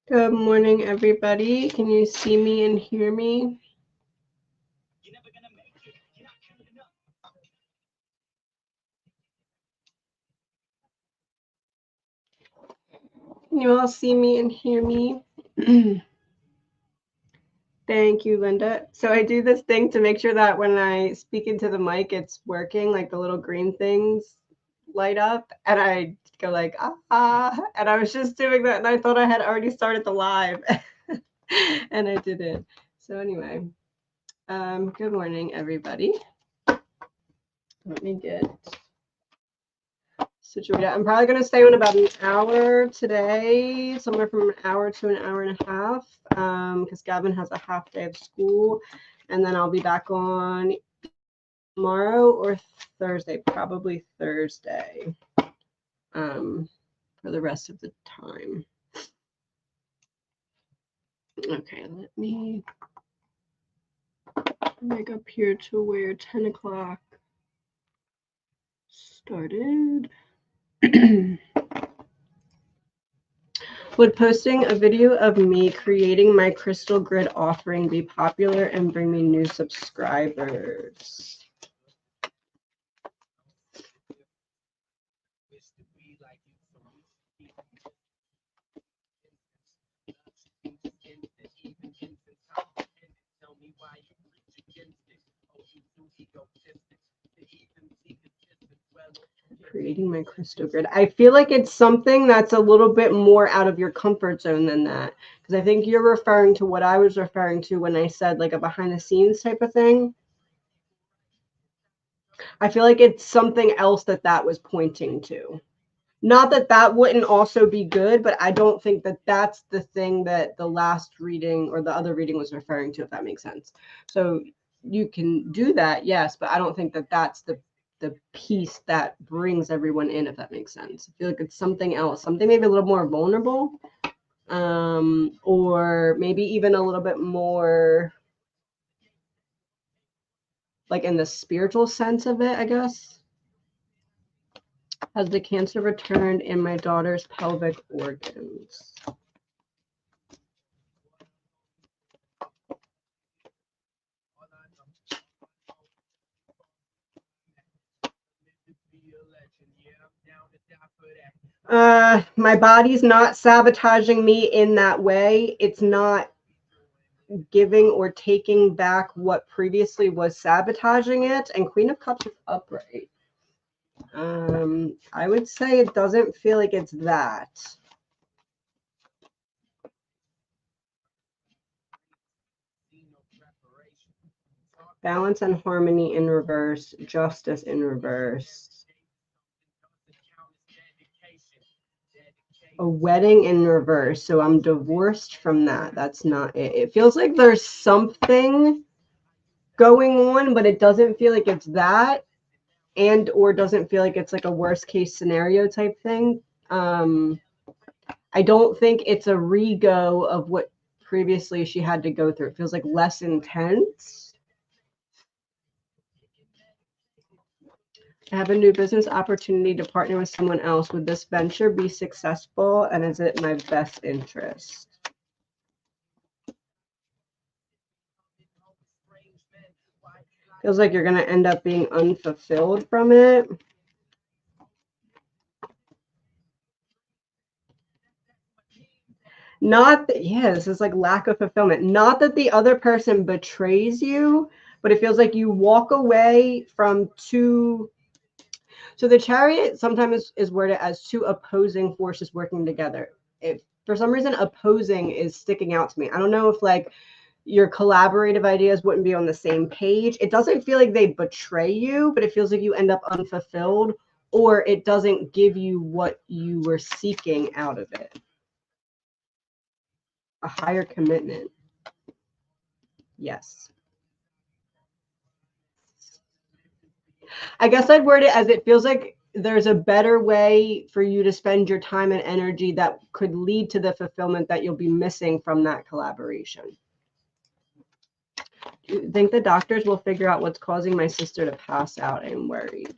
Good morning, everybody. Can you see me and hear me? Can you all see me and hear me? Thank you, Linda. So I do this thing to make sure that when I speak into the mic, it's working, like the little green things light up, and I go like, and I was just doing that, and I thought I had already started the live, and I didn't. So anyway, good morning, everybody. Let me get situated. I'm probably going to stay on about an hour today, somewhere from an hour to an hour and a half, because Gavin has a half day of school, and then I'll be back on tomorrow or Thursday, probably Thursday, for the rest of the time. Okay, let me make up here to where 10 o'clock started. Would posting a video of me creating my crystal grid offering be popular and bring me new subscribers? Creating my crystal grid. I feel like it's something that's a little bit more out of your comfort zone than that. Because I think you're referring to what I was referring to when I said like a behind the scenes type of thing. I feel like it's something else that was pointing to. Not that that wouldn't also be good, but I don't think that that's the thing that the last reading or the other reading was referring to, if that makes sense. So you can do that, yes, but I don't think that that's the piece that brings everyone in, if that makes sense. I feel like it's something else, something maybe a little more vulnerable, or maybe even a little bit more like in the spiritual sense of it, I guess. Has the cancer returned in my daughter's pelvic organs? My body's not sabotaging me in that way. It's not giving or taking back what previously was sabotaging it. And Queen of Cups is upright. I would say it doesn't feel like it's that. Balance and harmony in reverse, justice in reverse. A wedding in reverse. So I'm divorced from that. That's not it. It feels like there's something going on, but it doesn't feel like it's that, and or doesn't feel like it's like a worst case scenario type thing. I don't think it's a re-go of what previously she had to go through. It feels like less intense. I have a new business opportunity to partner with someone else. Would this venture be successful, and is it my best interest? Feels like you're going to end up being unfulfilled from it. Not that, yeah, this is like lack of fulfillment. Not that the other person betrays you, but it feels like you walk away from two. So the Chariot sometimes is worded as two opposing forces working together. If for some reason opposing is sticking out to me, I don't know if like your collaborative ideas wouldn't be on the same page. It doesn't feel like they betray you, but it feels like you end up unfulfilled, or it doesn't give you what you were seeking out of it. A higher commitment. Yes. I guess I'd word it as it feels like there's a better way for you to spend your time and energy that could lead to the fulfillment that you'll be missing from that collaboration. Do you think the doctors will figure out what's causing my sister to pass out? I'm worried.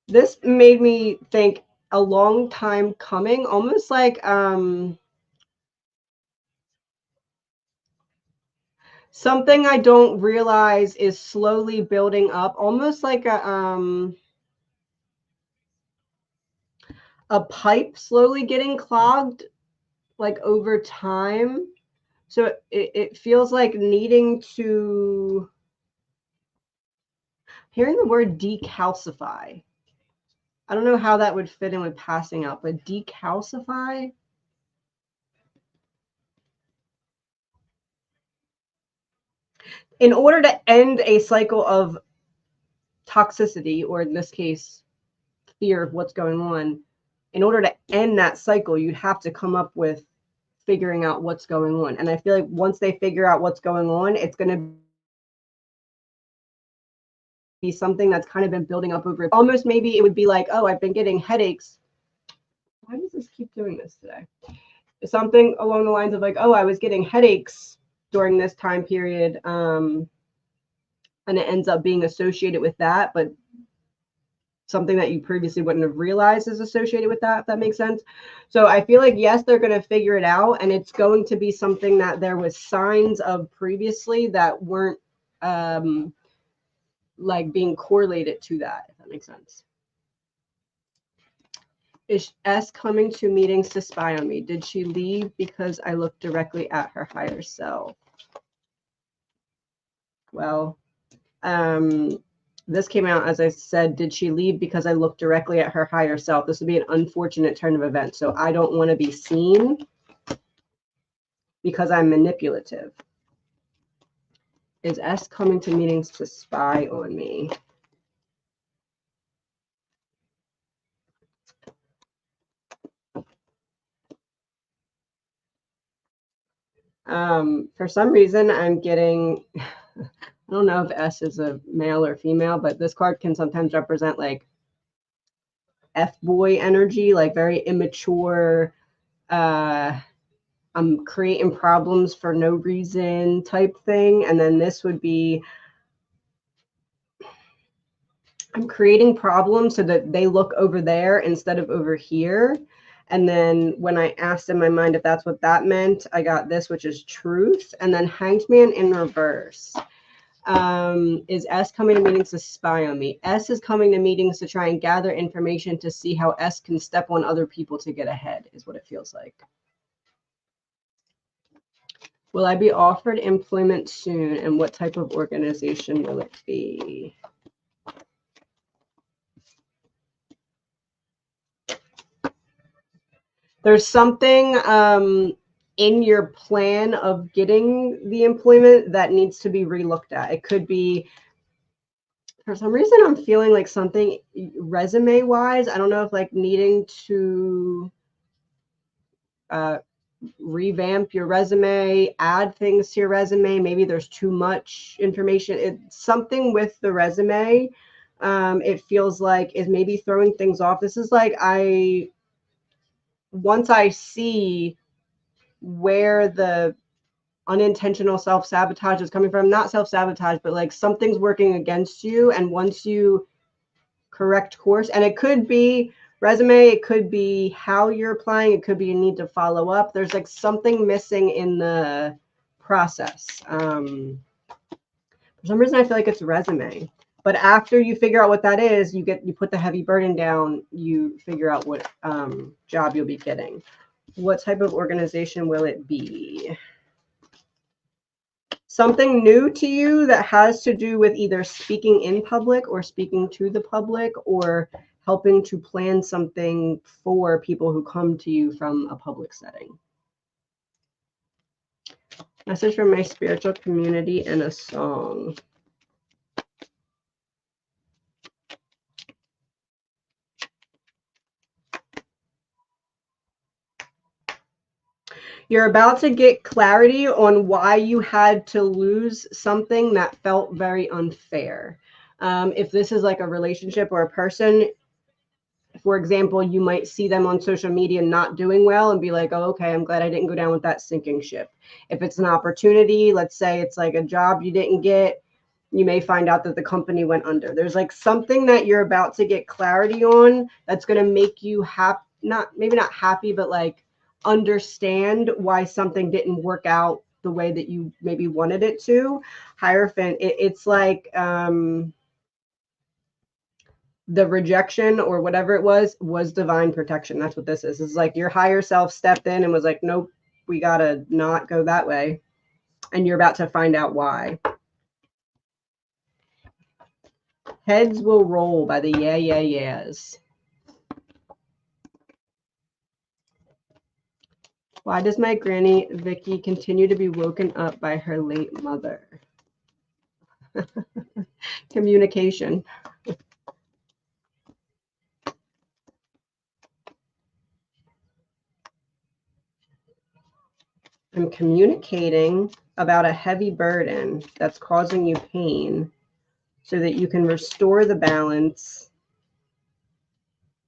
This made me think a long time coming, almost like something I don't realize is slowly building up, almost like a pipe slowly getting clogged, like over time. So it feels like needing to, hearing the word decalcify. I don't know how that would fit in with passing out, but decalcify. In order to end a cycle of toxicity, or in this case, fear of what's going on, in order to end that cycle, you'd have to come up with figuring out what's going on. And I feel like once they figure out what's going on, it's going to be something that's kind of been building up over, almost maybe it would be like, oh, I've been getting headaches. Why does this keep doing this today? Something along the lines of like, oh, I was getting headaches during this time period. And it ends up being associated with that, but something that you previously wouldn't have realized is associated with that, if that makes sense. So I feel like, yes, they're going to figure it out, and it's going to be something that there was signs of previously that weren't like being correlated to that, if that makes sense. Is S coming to meetings to spy on me? Did she leave because I looked directly at her higher self? Well, this came out, as I said, did she leave because I looked directly at her higher self? This would be an unfortunate turn of events. So I don't want to be seen because I'm manipulative. Is S coming to meetings to spy on me? For some reason, I'm getting, I don't know if S is a male or female, but this card can sometimes represent like F-boy energy, like very immature, I'm creating problems for no reason type thing. And then this would be, I'm creating problems so that they look over there instead of over here. And then when I asked in my mind if that's what that meant, I got this, which is truth. And then Hanged Man in reverse. Is S coming to meetings to spy on me? S is coming to meetings to try and gather information to see how S can step on other people to get ahead, is what it feels like. Will I be offered employment soon, and what type of organization will it be? There's something in your plan of getting the employment that needs to be relooked at. It could be, for some reason, I'm feeling like something resume-wise. I don't know if like needing to revamp your resume, add things to your resume. Maybe there's too much information. It's something with the resume. It feels like is maybe throwing things off. This is like once I see where the unintentional self-sabotage is coming from, not self-sabotage, but like something's working against you. And once you correct course, and it could be resume, it could be how you're applying, it could be you need to follow up. There's like something missing in the process. For some reason, I feel like it's resume. But after you figure out what that is, you put the heavy burden down, you figure out what job you'll be getting. What type of organization will it be? Something new to you that has to do with either speaking in public or speaking to the public or helping to plan something for people who come to you from a public setting. Message from my spiritual community and a song. You're about to get clarity on why you had to lose something that felt very unfair. If this is like a relationship or a person, for example, you might see them on social media not doing well and be like, oh, okay, I'm glad I didn't go down with that sinking ship. If it's an opportunity, let's say it's like a job you didn't get, You may find out that the company went under. There's like something that you're about to get clarity on that's going to make you happy, maybe not happy, but like understand why something didn't work out the way that you maybe wanted it to. Hierophant, it's like the rejection or whatever it was divine protection. That's what this is. It's like your higher self stepped in and was like, nope, we got to not go that way. And you're about to find out why. Heads will roll by the yeahs. Why does my granny Vicky continue to be woken up by her late mother? Communication. I'm communicating about a heavy burden that's causing you pain so that you can restore the balance,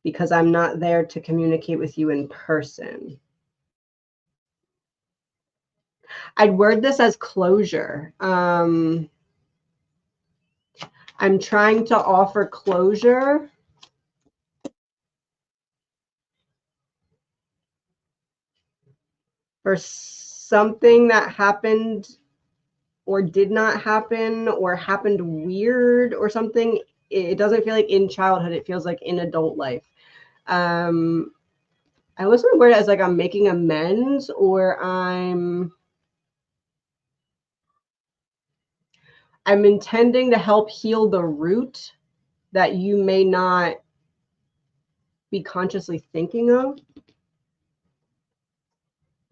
because I'm not there to communicate with you in person. I'd word this as closure. I'm trying to offer closure for something that happened or did not happen or happened weird or something. It doesn't feel like in childhood. It feels like in adult life. I wasn't word as like I'm making amends, or I'm intending to help heal the root that you may not be consciously thinking of,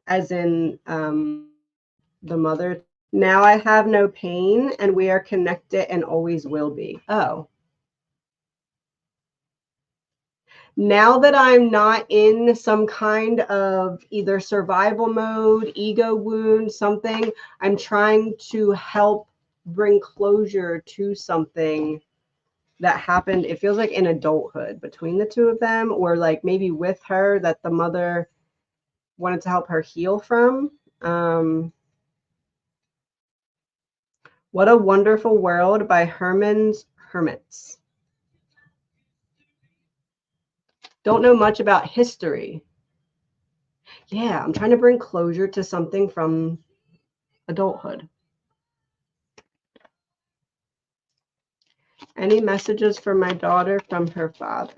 as in the mother. Now I have no pain and we are connected and always will be. Oh. Now that I'm not in some kind of either survival mode, ego wound, something, I'm trying to help bring closure to something that happened. It feels like in adulthood between the two of them, or like maybe with her, that the mother wanted to help her heal from. What a Wonderful World by Herman's Hermits. Don't know much about history. Yeah, I'm trying to bring closure to something from adulthood. Any messages for my daughter from her father?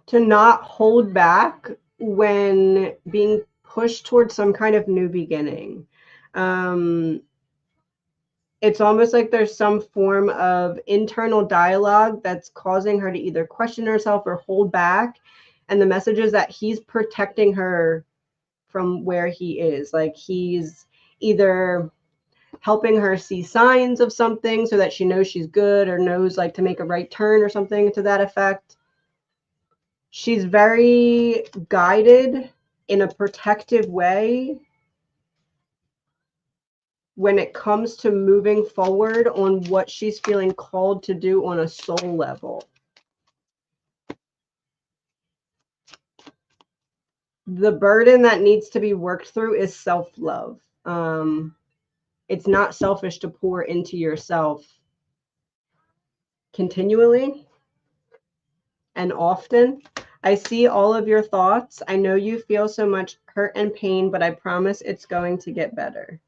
To not hold back when being pushed towards some kind of new beginning. It's almost like there's some form of internal dialogue that's causing her to either question herself or hold back. And the message is that he's protecting her from where he is. Like he's either helping her see signs of something so that she knows she's good, or knows like to make a right turn or something to that effect. She's very guided in a protective way when it comes to moving forward on what she's feeling called to do on a soul level. The burden that needs to be worked through is self-love. It's not selfish to pour into yourself continually and often. I see all of your thoughts. I know you feel so much hurt and pain, but I promise it's going to get better.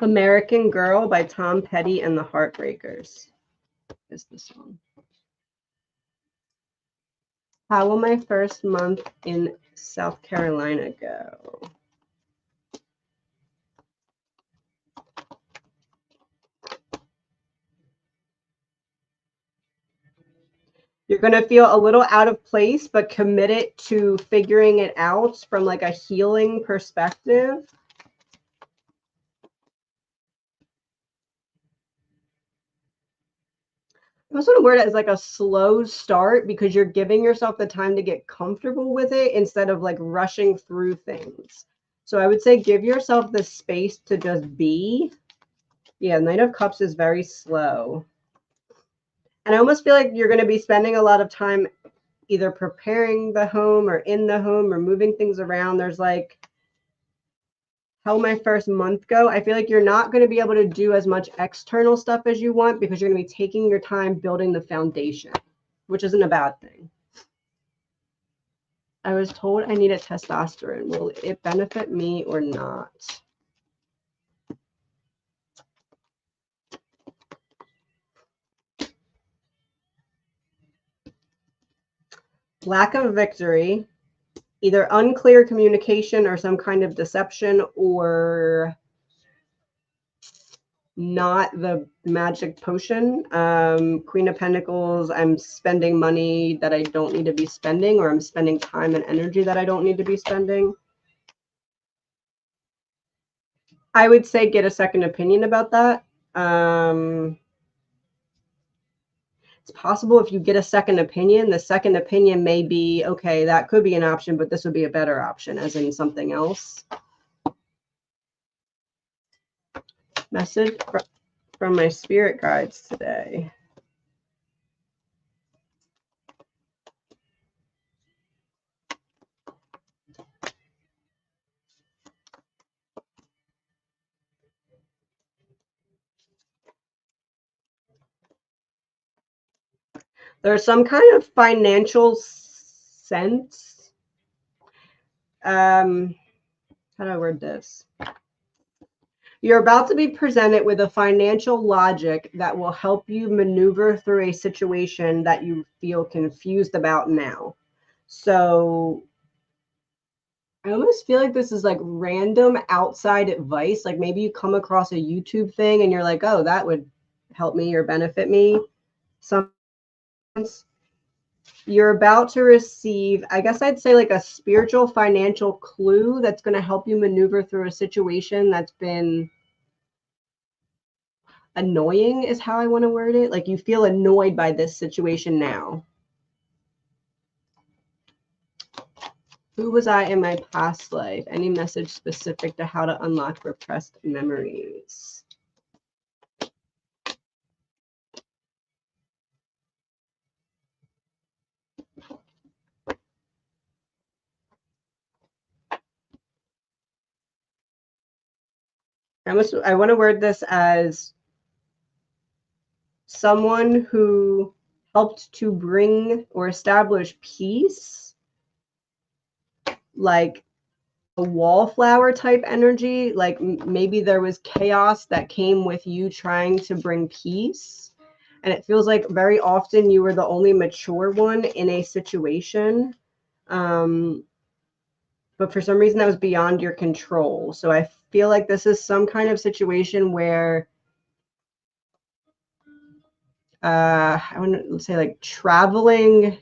American Girl by Tom Petty and the Heartbreakers is the song. How will my first month in South Carolina go? You're going to feel a little out of place, but committed to figuring it out from like a healing perspective. I also want to word it as like a slow start, because you're giving yourself the time to get comfortable with it instead of like rushing through things. So I would say give yourself the space to just be. Yeah, Knight of Cups is very slow. And I almost feel like you're going to be spending a lot of time either preparing the home or in the home or moving things around. There's like, how my first month go? I feel like you're not going to be able to do as much external stuff as you want because you're going to be taking your time building the foundation, which isn't a bad thing. I was told I needed testosterone. Will it benefit me or not? Lack of victory, either unclear communication or some kind of deception, or not the magic potion. Queen of Pentacles, I'm spending money that I don't need to be spending, or I'm spending time and energy that I don't need to be spending. I would say get a second opinion about that. It's possible if you get a second opinion, the second opinion may be, okay, that could be an option, but this would be a better option, as in something else. Message from my spirit guides today. There's some kind of financial sense. How do I word this? You're about to be presented with a financial logic that will help you maneuver through a situation that you feel confused about now. So I almost feel like this is like random outside advice. Like maybe you come across a YouTube thing and you're like, oh, that would help me or benefit me. Sometimes you're about to receive, I guess I'd say like a spiritual financial clue that's going to help you maneuver through a situation that's been annoying, is how I want to word it. Like you feel annoyed by this situation now. Who was I in my past life? Any message specific to how to unlock repressed memories? I want to word this as someone who helped to bring or establish peace, like a wallflower type energy. Like maybe there was chaos that came with you trying to bring peace. And it feels like very often you were the only mature one in a situation. But for some reason that was beyond your control. So I feel like this is some kind of situation where I want to say like traveling,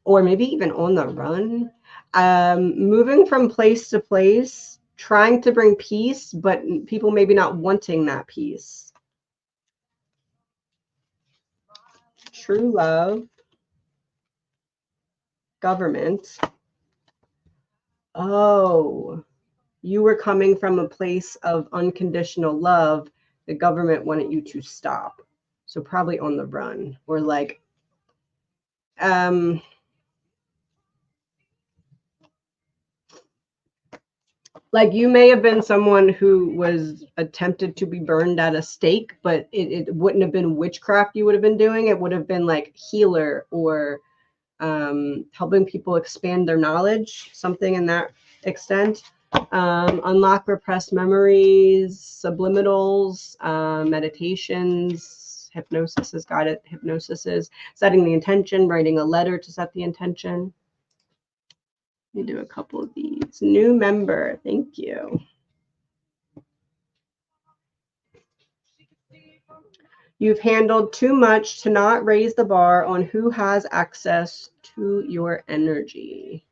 or maybe even on the run, moving from place to place, trying to bring peace, but people maybe not wanting that peace. True love, government. Oh, you were coming from a place of unconditional love. The government wanted you to stop. So probably on the run, or like, like you may have been someone who was attempted to be burned at a stake, but it wouldn't have been witchcraft you would have been doing. It would have been like healer or helping people expand their knowledge, something in that extent. Unlock repressed memories, subliminals, meditations, hypnosis, guided hypnosis, setting the intention, writing a letter to set the intention. Let me do a couple of these. New member, thank you. You've handled too much to not raise the bar on who has access to your energy.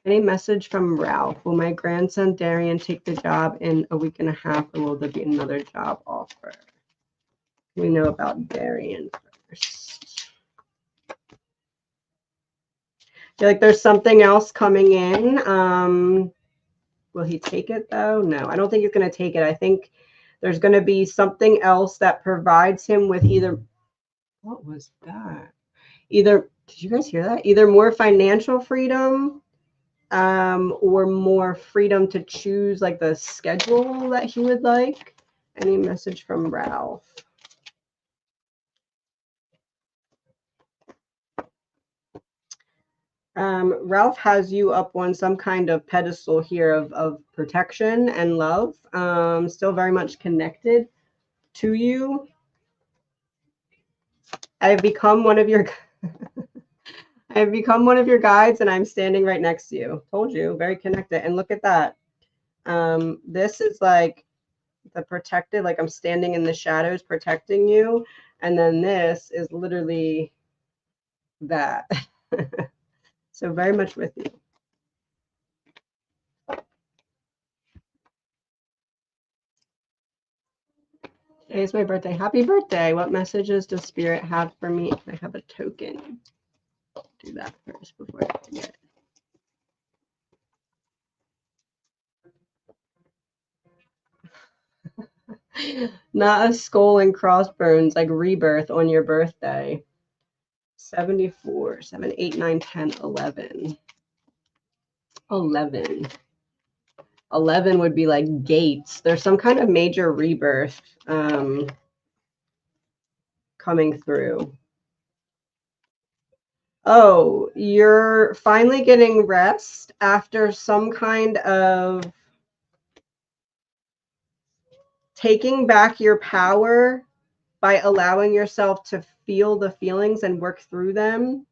Any message from Ralph? Will my grandson Darian take the job in a week and a half, or will there be another job offer? We know about Darian first. feel like there's something else coming in. Will he take it though? No, I don't think he's going to take it. I think there's going to be something else that provides him with either, what was that? Either, did you guys hear that? Either more financial freedom or more freedom to choose like the schedule that he would like. Any message from Ralph? Ralph has you up on some kind of pedestal here of protection and love. Still very much connected to you. I've become one of your I've become one of your guides, and I'm standing right next to you. Told you, very connected. And look at that. This is like the protected, like I'm standing in the shadows protecting you. And then this is literally that. So very much with you. Today's my birthday. Happy birthday. What messages does Spirit have for me? I have a token. Do that first before I forget. Not a skull and crossbones, like rebirth on your birthday. 74, 7, 8, 9, 10, 11. 11. 11 would be like gates. There's some kind of major rebirth coming through. Oh, you're finally getting rest after some kind of taking back your power by allowing yourself to feel the feelings and work through them.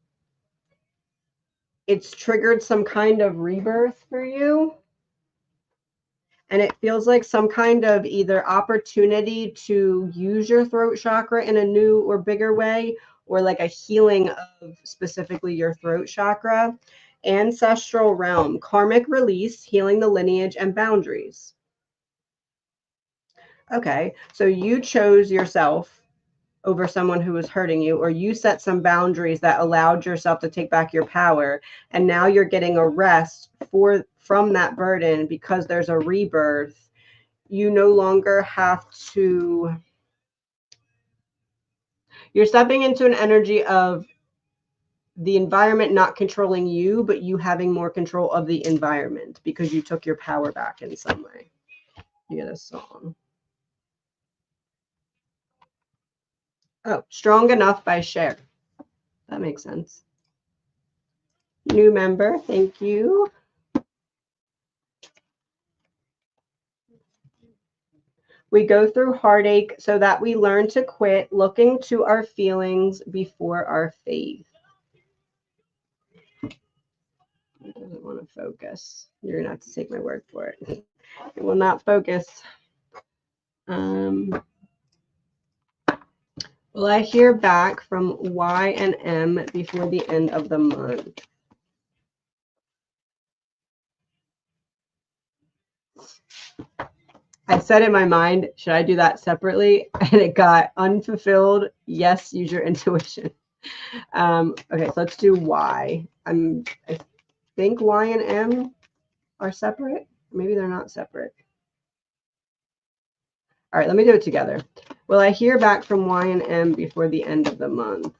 It's triggered some kind of rebirth for you. And it feels like some kind of either opportunity to use your throat chakra in a new or bigger way, or like a healing of specifically your throat chakra. Ancestral realm, karmic release, healing the lineage and boundaries. Okay, so you chose yourself over someone who was hurting you, or you set some boundaries that allowed yourself to take back your power, and now you're getting a rest from that burden because there's a rebirth. You no longer have to, you're stepping into an energy of the environment not controlling you, but you having more control of the environment because you took your power back in some way. You get a song. Oh, Strong Enough by Cher. That makes sense. New member, thank you. We go through heartache so that we learn to quit looking to our feelings before our faith. It doesn't want to focus. You're going to have to take my word for it. It will not focus. Will I hear back from Y and M before the end of the month? I said in my mind, should I do that separately? And it got unfulfilled. Yes, use your intuition. Okay, so let's do Y. I think Y and M are separate. Maybe they're not separate. All right, let me do it together. Will I hear back from Y and M before the end of the month?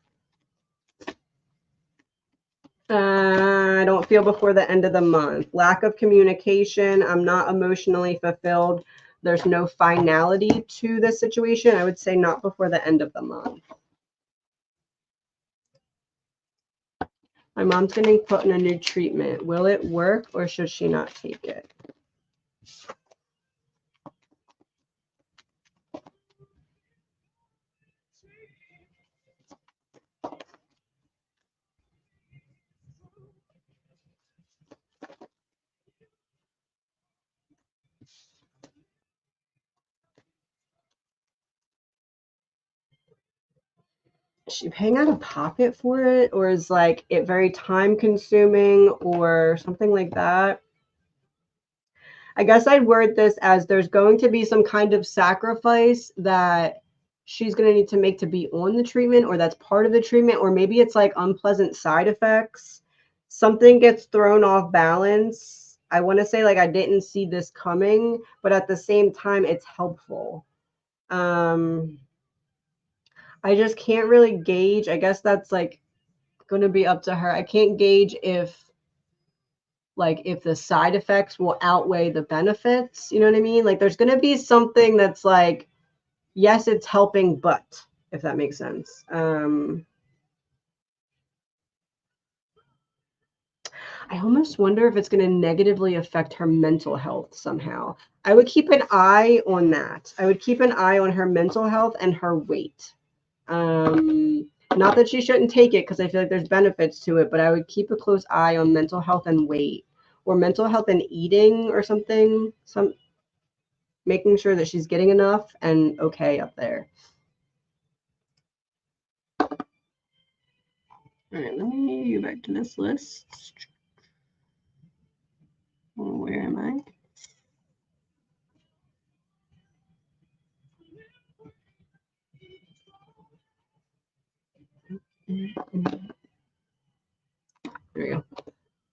I don't feel before the end of the month. Lack of communication. I'm not emotionally fulfilled. There's no finality to this situation. I would say not before the end of the month. My mom's getting put in a new treatment. Will it work or should she not take it? Is she paying out of pocket for it, or is like it very time consuming or something like that? I guess I'd word this as there's going to be some kind of sacrifice that she's going to need to make to be on the treatment, or that's part of the treatment, or maybe it's like unpleasant side effects. something gets thrown off balance. I want to say like I didn't see this coming, but at the same time, it's helpful. I just can't really gauge. I guess that's like going to be up to her. I can't gauge if the side effects will outweigh the benefits. You know what I mean? Like there's going to be something that's like, yes, it's helping, but if that makes sense. I almost wonder if it's going to negatively affect her mental health somehow. I would keep an eye on that. I would keep an eye on her mental health and her weight. Not that she shouldn't take it because I feel like there's benefits to it, but I would keep a close eye on mental health and weight, or mental health and eating or something. Making sure that she's getting enough and okay up there. All right, let me go back to this list. Where am I? There we go.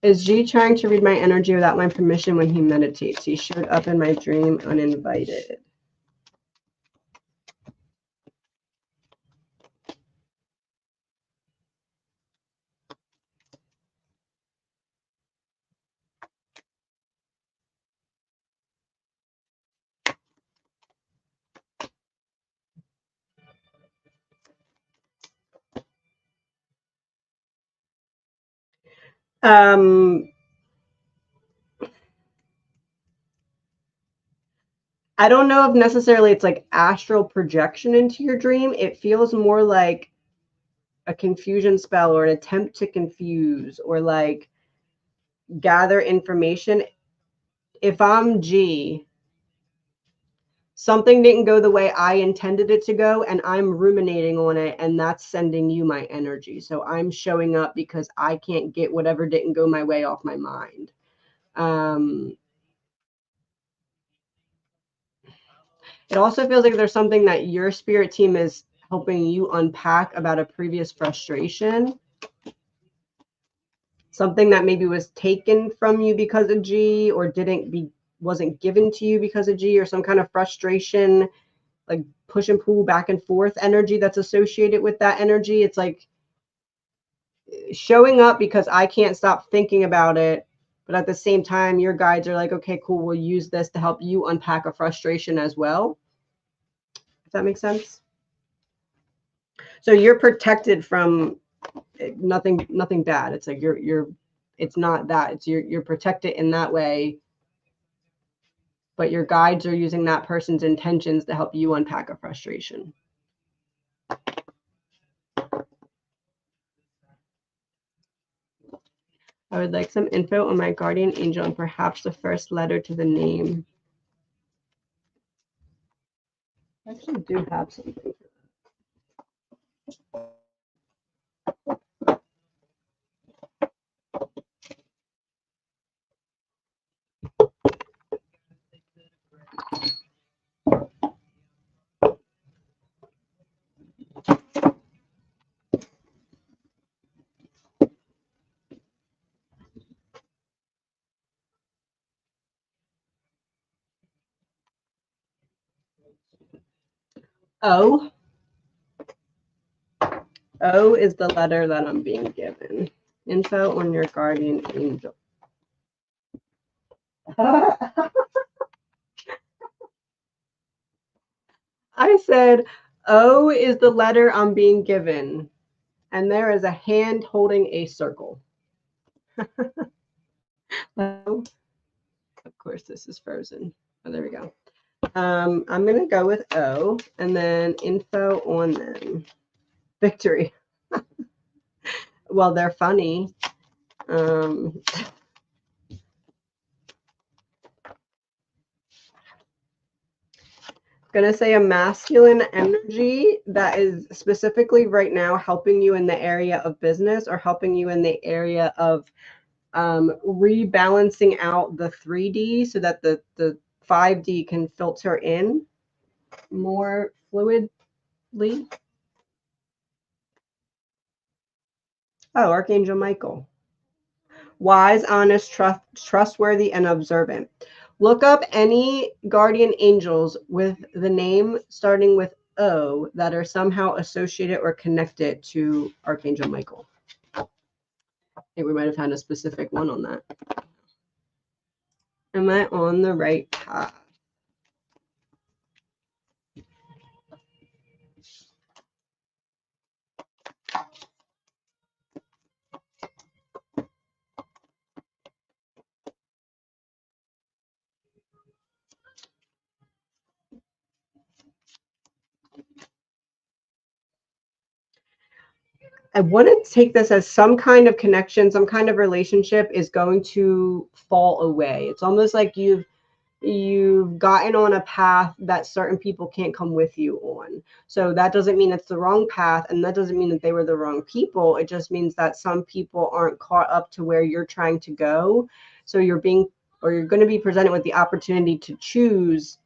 Is G trying to read my energy without my permission when he meditates? He showed up in my dream uninvited. I don't know if necessarily it's like astral projection into your dream. It feels more like a confusion spell or an attempt to confuse or like gather information. If I'm G, something didn't go the way I intended it to go, and I'm ruminating on it, and that's sending you my energy. So I'm showing up because I can't get whatever didn't go my way off my mind. It also feels like there's something that your spirit team is helping you unpack about a previous frustration. Something that maybe was taken from you because of G, or wasn't given to you because of G, or some kind of frustration, like push and pull back and forth energy that's associated with that energy. It's like showing up because I can't stop thinking about it. But at the same time, your guides are like, okay, cool, we'll use this to help you unpack a frustration as well. Does that make sense? So you're protected from nothing bad. It's like it's not that. It's you're protected in that way. But your guides are using that person's intentions to help you unpack a frustration. I would like some info on my guardian angel and perhaps the first letter to the name. I actually do have something. O. O is the letter that I'm being given. Info on your guardian angel. I said, O is the letter I'm being given. And there is a hand holding a circle. Of course, this is frozen. Oh, there we go. I'm going to go with O, and then info on them. Victory. Well, they're funny. Going to say a masculine energy that is specifically right now helping you in the area of business, or helping you in the area of rebalancing out the 3D so that the 5D can filter in more fluidly. Oh, Archangel Michael. wise, honest, trustworthy, and observant. Look up any guardian angels with the name starting with O that are somehow associated or connected to Archangel Michael. I think we might have had a specific one on that. Am I on the right path? I want to take this as some kind of connection, some kind of relationship is going to fall away. It's almost like you've gotten on a path that certain people can't come with you on. So that doesn't mean it's the wrong path, and that doesn't mean that they were the wrong people. It just means that some people aren't caught up to where you're trying to go. So you're going to be presented with the opportunity to choose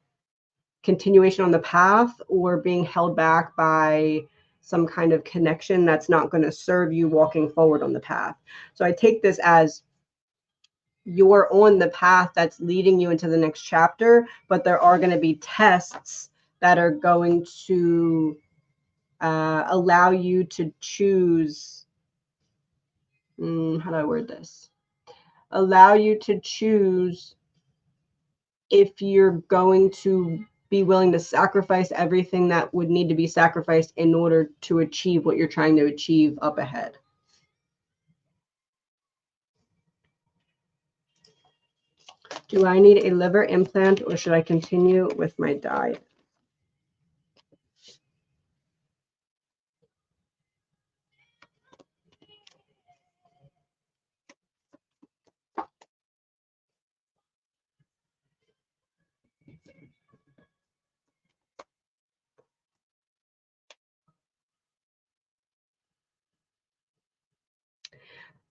continuation on the path or being held back by some kind of connection that's not going to serve you walking forward on the path. So I take this as you're on the path that's leading you into the next chapter, but there are going to be tests that are going to allow you to choose. How do I word this? Allow you to choose if you're going to be willing to sacrifice everything that would need to be sacrificed in order to achieve what you're trying to achieve up ahead. Do I need a liver implant or should I continue with my diet?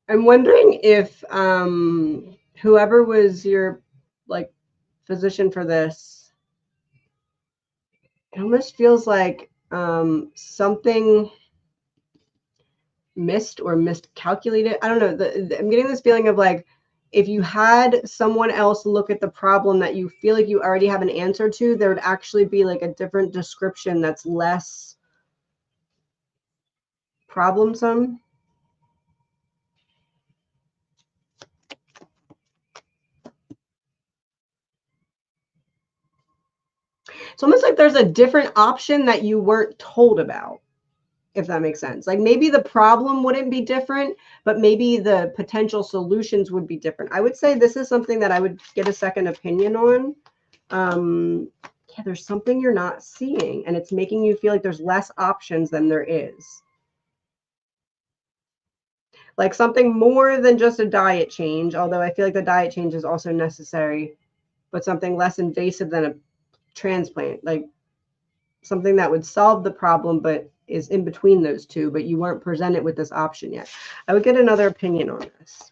I'm wondering if whoever was your like physician for this, it almost feels like something missed or miscalculated. I don't know. I'm getting this feeling of like if you had someone else look at the problem that you feel like you already have an answer to, there would actually be like a different description that's less problemsome. It's almost like there's a different option that you weren't told about, if that makes sense. Like maybe the problem wouldn't be different, but maybe the potential solutions would be different. I would say this is something that I would get a second opinion on. Yeah, there's something you're not seeing, and it's making you feel like there's less options than there is. Like something more than just a diet change, although I feel like the diet change is also necessary, but something less invasive than a transplant, like something that would solve the problem, but is in between those two, but you weren't presented with this option yet. I would get another opinion on this.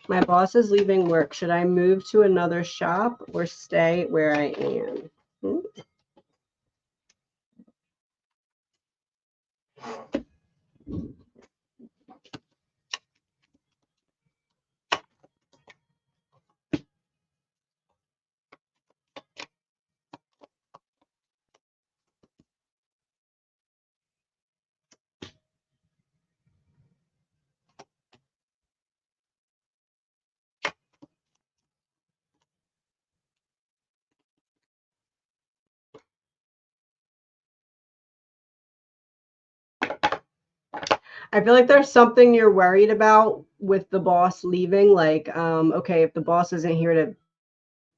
My boss is leaving work. Should I move to another shop or stay where I am? I feel like there's something you're worried about with the boss leaving. Like, okay, if the boss isn't here to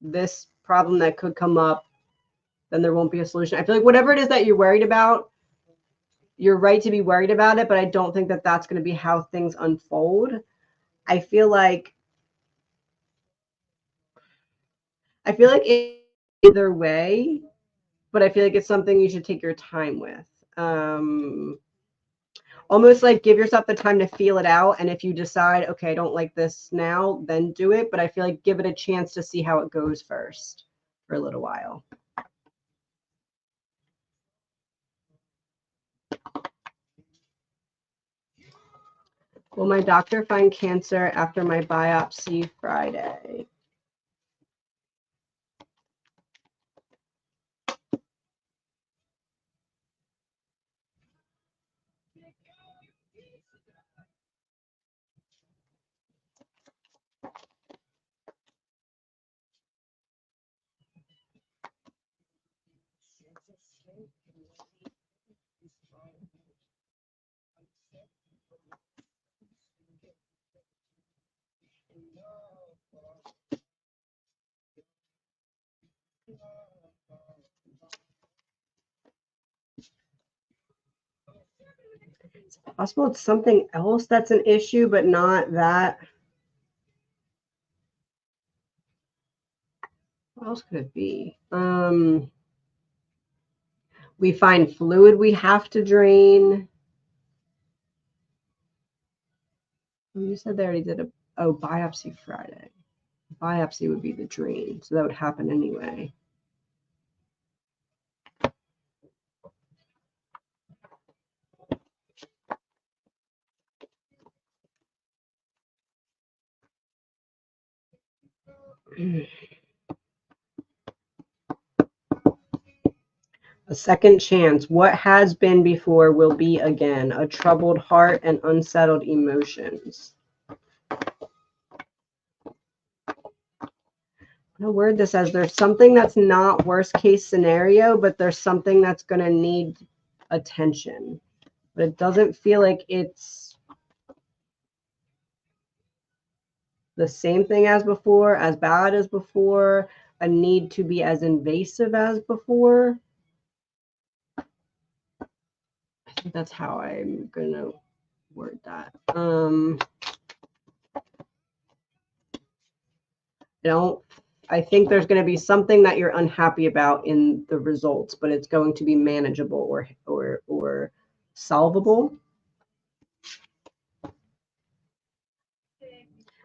this problem that could come up, then there won't be a solution. I feel like whatever it is that you're worried about, you're right to be worried about it, but I don't think that that's going to be how things unfold. I feel like either way, but I feel like it's something you should take your time with. Almost like give yourself the time to feel it out. And if you decide, okay, I don't like this now, then do it. But I feel like give it a chance to see how it goes first for a little while. Will my doctor find cancer after my biopsy Friday? It's possible it's something else that's an issue, but not that. What else could it be? We find fluid we have to drain. You said they already did a biopsy Friday. Biopsy would be the drain, so that would happen anyway. A second chance. What has been before will be again. A troubled heart and unsettled emotions. No word this says there's something that's not worst case scenario, but there's something that's going to need attention. But it doesn't feel like it's the same thing as before, as bad as before, a need to be as invasive as before. I think that's how I'm going to word that. I think there's going to be something that you're unhappy about in the results, but it's going to be manageable or solvable.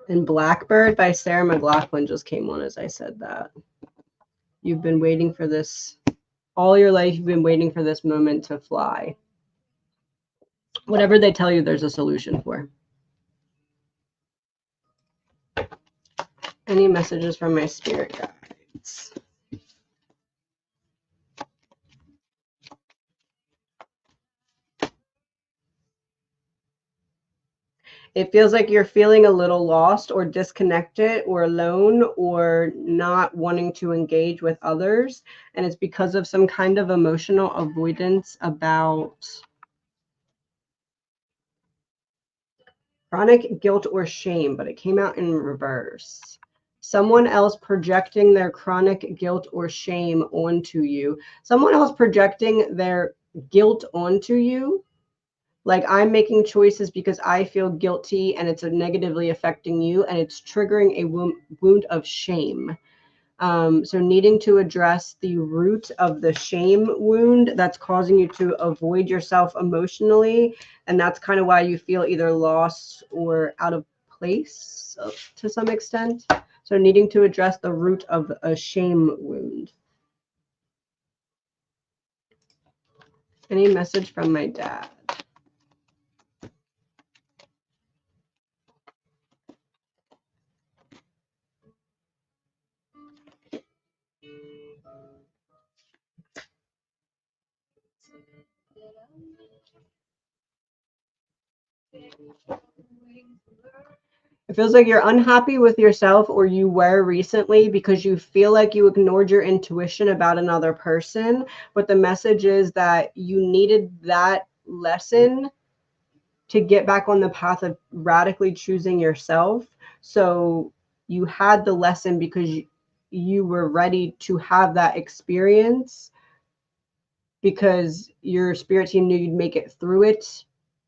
And Blackbird by Sarah McLachlan just came on as I said that. You've been waiting for this all your life. You've been waiting for this moment to fly. Whatever they tell you, there's a solution for. Any messages from my spirit guides? It feels like you're feeling a little lost or disconnected or alone or not wanting to engage with others. And it's because of some kind of emotional avoidance about chronic guilt or shame, but it came out in reverse. Someone else projecting their chronic guilt or shame onto you. Someone else projecting their guilt onto you. Like, I'm making choices because I feel guilty and it's negatively affecting you and it's triggering a wound of shame. So needing to address the root of the shame wound that's causing you to avoid yourself emotionally. And that's kind of why you feel either lost or out of place to some extent. So needing to address the root of a shame wound. Any message from my dad? It feels like you're unhappy with yourself, or you were recently, because you feel like you ignored your intuition about another person. But the message is that you needed that lesson to get back on the path of radically choosing yourself. So you had the lesson because you were ready to have that experience, because your spirit team knew you'd make it through it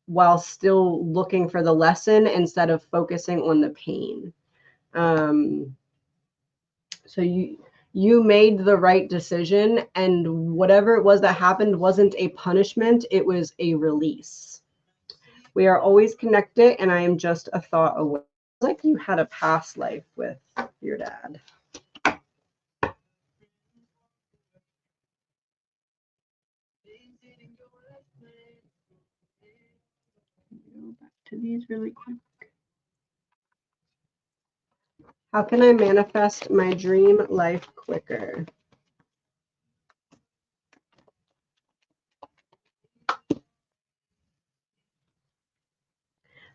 while still looking for the lesson instead of focusing on the pain. So you made the right decision, and whatever it was that happened wasn't a punishment, it was a release. We are always connected, and I am just a thought away. It's like you had a past life with your dad. go back to these really quick. How can I manifest my dream life quicker?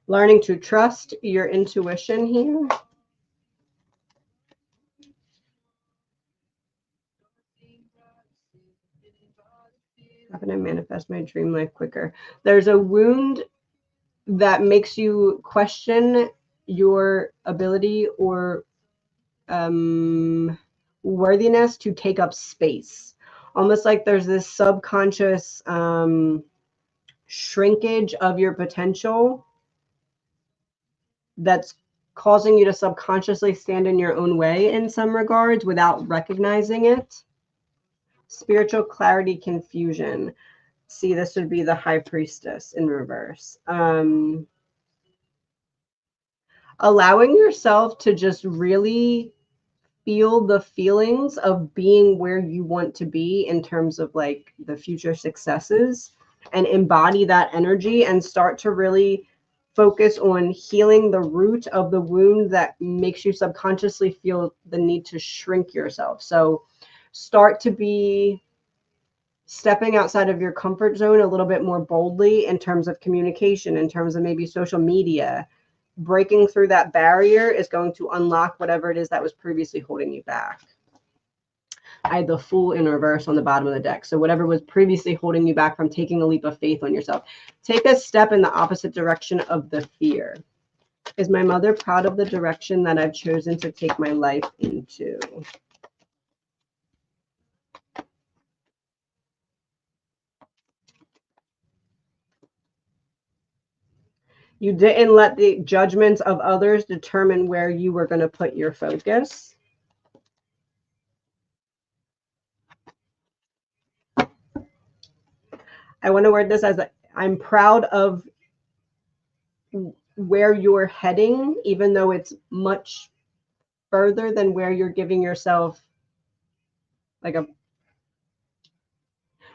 Learning to trust your intuition here. How can I manifest my dream life quicker? There's a wound that makes you question your ability or worthiness to take up space. Almost like there's this subconscious shrinkage of your potential that's causing you to subconsciously stand in your own way in some regards without recognizing it. Spiritual clarity, confusion. See, this would be the High Priestess in reverse. Allowing yourself to just really feel the feelings of being where you want to be in terms of like the future successes, and embody that energy and start to really focus on healing the root of the wound that makes you subconsciously feel the need to shrink yourself. So start to be stepping outside of your comfort zone a little bit more boldly in terms of communication, in terms of maybe social media. Breaking through that barrier is going to unlock whatever it is that was previously holding you back. I had the Fool in reverse on the bottom of the deck. So whatever was previously holding you back from taking a leap of faith on yourself, take a step in the opposite direction of the fear. Is my mother proud of the direction that I've chosen to take my life into? You didn't let the judgments of others determine where you were going to put your focus. I want to word this as I'm proud of where you're heading, even though it's much further than where you're giving yourself like a,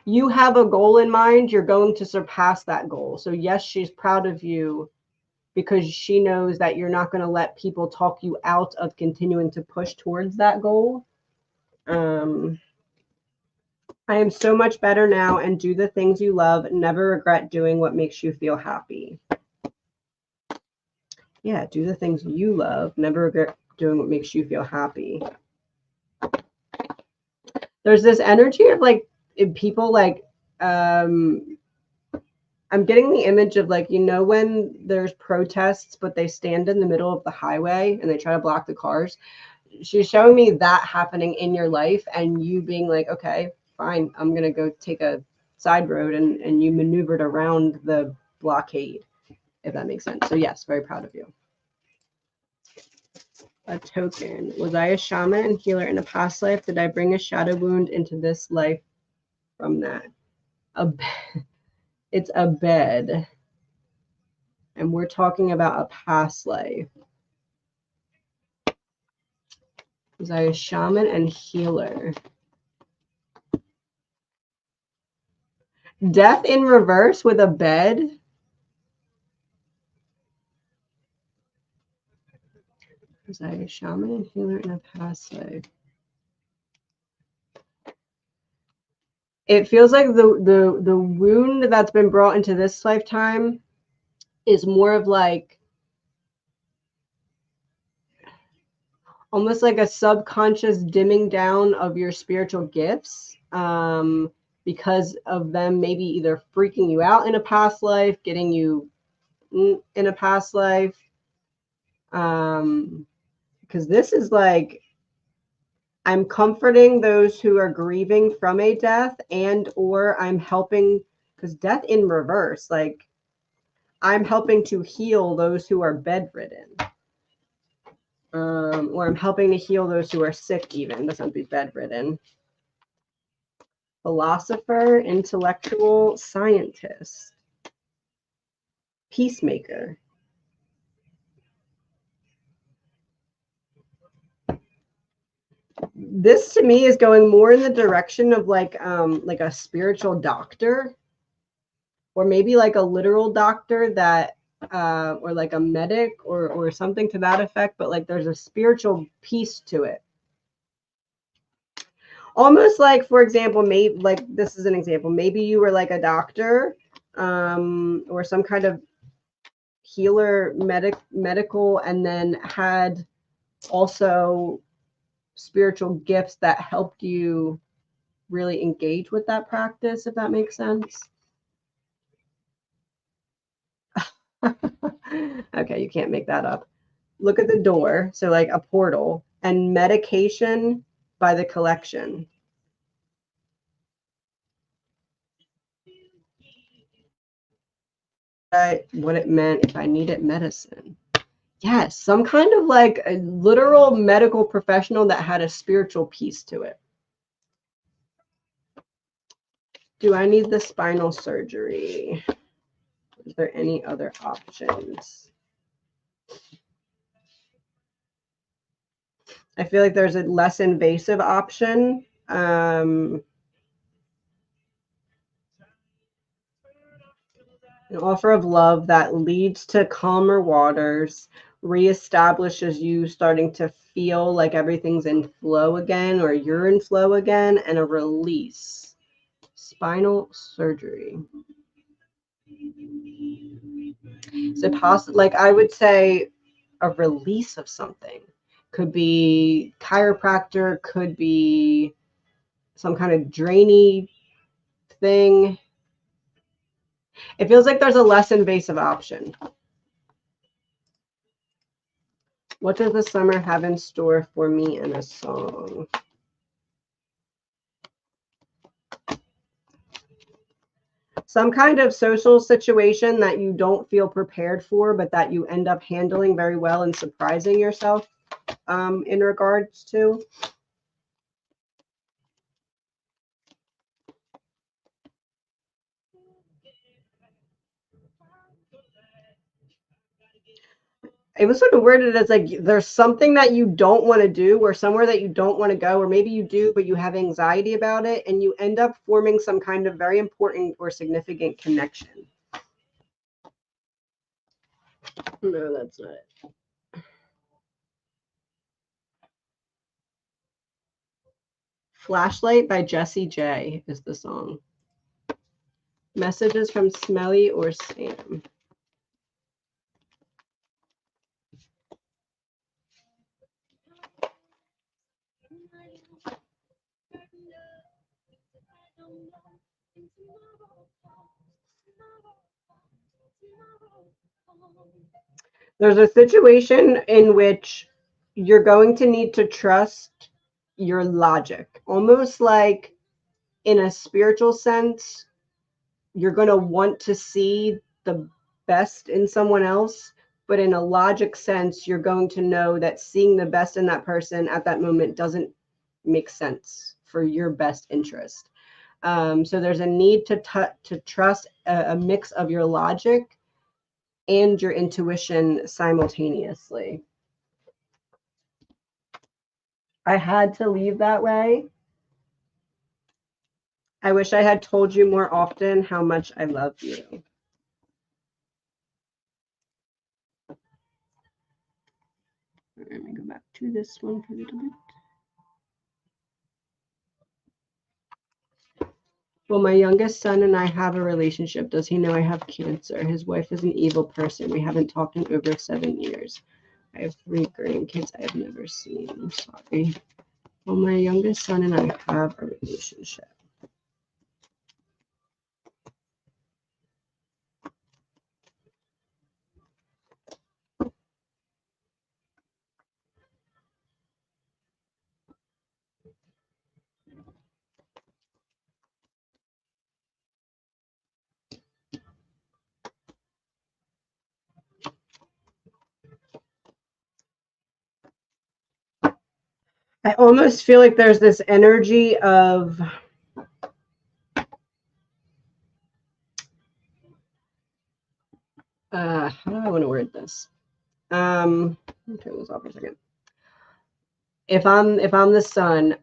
you have a goal in mind, you're going to surpass that goal. So yes, she's proud of you because she knows that you're not going to let people talk you out of continuing to push towards that goal. I am so much better now and do the things you love. Never regret doing what makes you feel happy. Yeah, do the things you love. Never regret doing what makes you feel happy. There's this energy of like people like, I'm getting the image of like, you know, when there's protests, but they stand in the middle of the highway and they try to block the cars. She's showing me that happening in your life and you being like, okay, fine, I'm going to go take a side road, and you maneuvered around the blockade, if that makes sense. So yes, very proud of you. A token. Was I a shaman and healer in a past life? Did I bring a shadow wound into this life from that? It's a bed. And we're talking about a past life. Was I a shaman and healer? Death in reverse with a bed? Was I a shaman and healer in a past life? It feels like the wound that's been brought into this lifetime is more of like almost like a subconscious dimming down of your spiritual gifts, because of them maybe either freaking you out in a past life, getting you in a past life, because this is like, I'm comforting those who are grieving from a death, and or I'm helping, because death in reverse, like I'm helping to heal those who are bedridden. Or I'm helping to heal those who are sick even. Doesn't be bedridden. Philosopher, intellectual, scientist, peacemaker. This to me is going more in the direction of like a spiritual doctor, or maybe like a literal doctor that or like a medic or something to that effect, but like there's a spiritual piece to it. Almost like, for example, maybe like this is an example. Maybe you were like a doctor, or some kind of healer, medical, and then had also spiritual gifts that helped you really engage with that practice, if that makes sense. Okay, you can't make that up. Look at the door, so like a portal, and medication by the collection. What it meant if I needed medicine. Yes, some kind of like a literal medical professional that had a spiritual piece to it. Do I need the spinal surgery? Is there any other options? I feel like there's a less invasive option. An offer of love that leads to calmer waters, reestablishes you starting to feel like everything's in flow again, or you're in flow again, and a release. Spinal surgery. So like I would say a release of something. Could be chiropractor, could be some kind of drainy thing. It feels like there's a less invasive option. What does the summer have in store for me in a song? Some kind of social situation that you don't feel prepared for, but that you end up handling very well and surprising yourself in regards to. It was sort of worded as like there's something that you don't want to do, or somewhere that you don't want to go, or maybe you do but you have anxiety about it, and you end up forming some kind of very important or significant connection. No, that's not it. Flashlight by Jessie J is the song. Messages from Smelly or Sam. There's a situation in which you're going to need to trust your logic, almost like in a spiritual sense. You're going to want to see the best in someone else, but in a logic sense, you're going to know that seeing the best in that person at that moment doesn't make sense for your best interest. So there's a need to trust a mix of your logic and your intuition simultaneously. I had to leave that way. I wish I had told you more often how much I love you. Let me go back to this one for a little bit. Well, my youngest son and I have a relationship. Does he know I have cancer? His wife is an evil person. We haven't talked in over 7 years. I have 3 grandkids I have never seen. I'm sorry. Well, my youngest son and I have a relationship. I almost feel like there's this energy of how do I want to word this? Let me turn this off for a second. If I'm the son,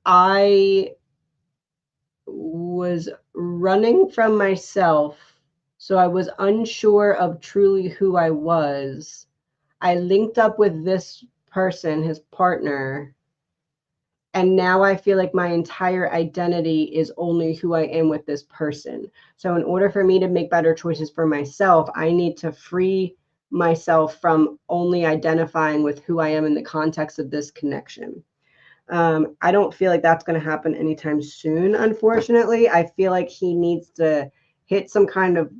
I was running from myself So I was unsure of truly who I was. I linked up with this person, his partner, and now I feel like my entire identity is only who I am with this person. So in order for me to make better choices for myself, I need to free myself from only identifying with who I am in the context of this connection. I don't feel like that's going to happen anytime soon, unfortunately. I feel like he needs to hit some kind of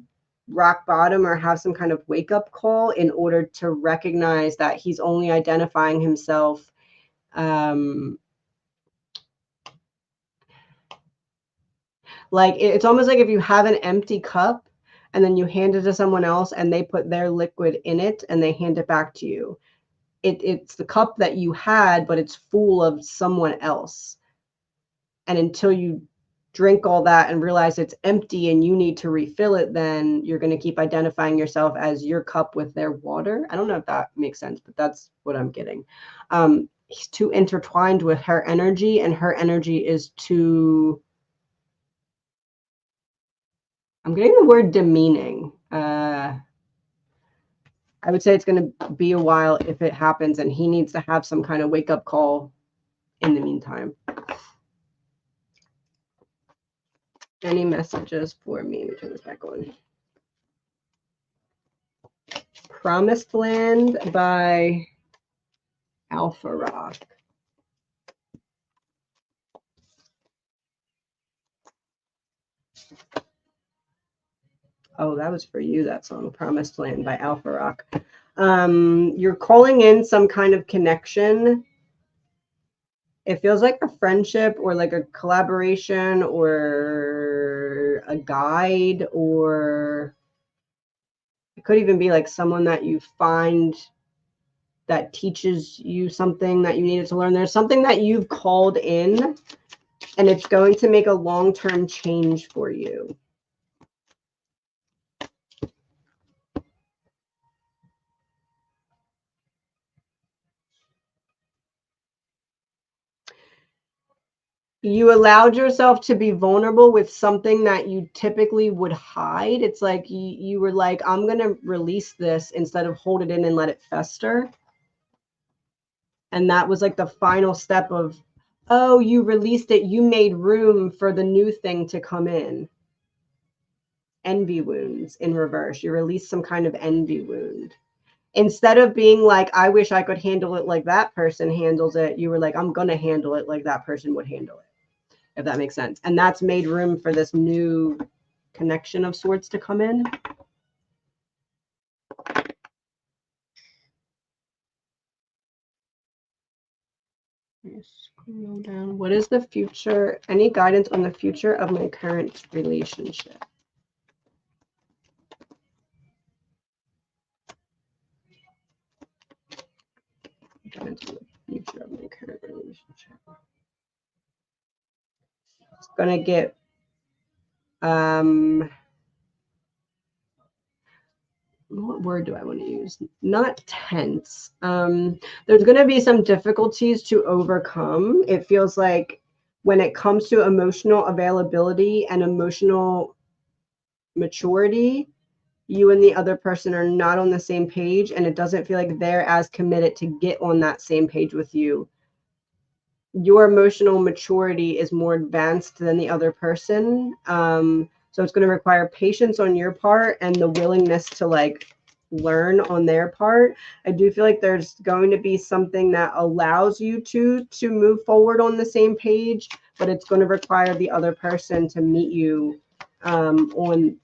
rock bottom or have some kind of wake up call in order to recognize that he's only identifying himself like it's almost like if you have an empty cup and then you hand it to someone else and they put their liquid in it and they hand it back to you. It's the cup that you had, but it's full of someone else. And until you drink all that and realize it's empty and you need to refill it, then you're going to keep identifying yourself as your cup with their water. I don't know if that makes sense, but that's what I'm getting. He's too intertwined with her energy, and her energy is too, I'm getting the word demeaning. I would say it's going to be a while if it happens, and he needs to have some kind of wake up call in the meantime. Any messages for me? Let me turn this back on. Promised Land by Alpha Rock. Oh, that was for you, that song, Promised Land by Alpha Rock. You're calling in some kind of connection. It feels like a friendship or like a collaboration or a guide, or it could even be like someone that you find that teaches you something that you needed to learn. There's something that you've called in, and it's going to make a long-term change for you. You allowed yourself to be vulnerable with something that you typically would hide. It's like you were like, I'm going to release this instead of hold it in and let it fester. And that was like the final step of, oh, you released it. You made room for the new thing to come in. Envy wounds in reverse. You released some kind of envy wound. Instead of being like, I wish I could handle it like that person handles it, you were like, I'm going to handle it like that person would handle it. If that makes sense. And that's made room for this new connection of sorts to come in. Scroll down. What is the future? Any guidance on the future of my current relationship? Guidance on the future of my current relationship. It's gonna get what word do I want to use? Not tense. There's going to be some difficulties to overcome. It feels like when it comes to emotional availability and emotional maturity, you and the other person are not on the same page, and it doesn't feel like they're as committed to get on that same page with you. Your emotional maturity is more advanced than the other person. So it's going to require patience on your part and the willingness to like learn on their part. I do feel like there's going to be something that allows you to move forward on the same page, but it's going to require the other person to meet you on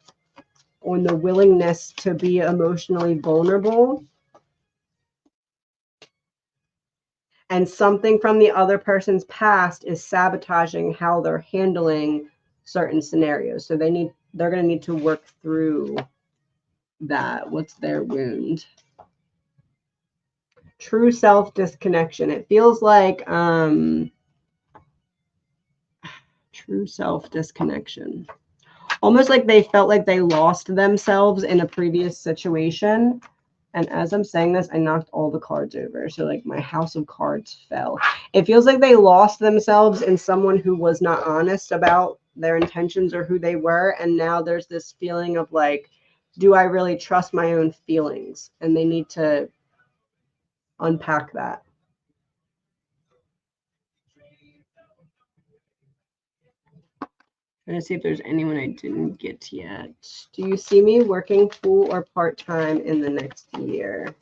the willingness to be emotionally vulnerable. And something from the other person's past is sabotaging how they're handling certain scenarios. So they're going to need to work through that. What's their wound? True self disconnection. It feels like true self disconnection. Almost like they felt like they lost themselves in a previous situation. And as I'm saying this, I knocked all the cards over. So like my house of cards fell. It feels like they lost themselves in someone who was not honest about their intentions or who they were. And now there's this feeling of like do I really trust my own feelings? And they need to unpack that. Trying to see if there's anyone I didn't get yet. Do you see me working full or part-time in the next year?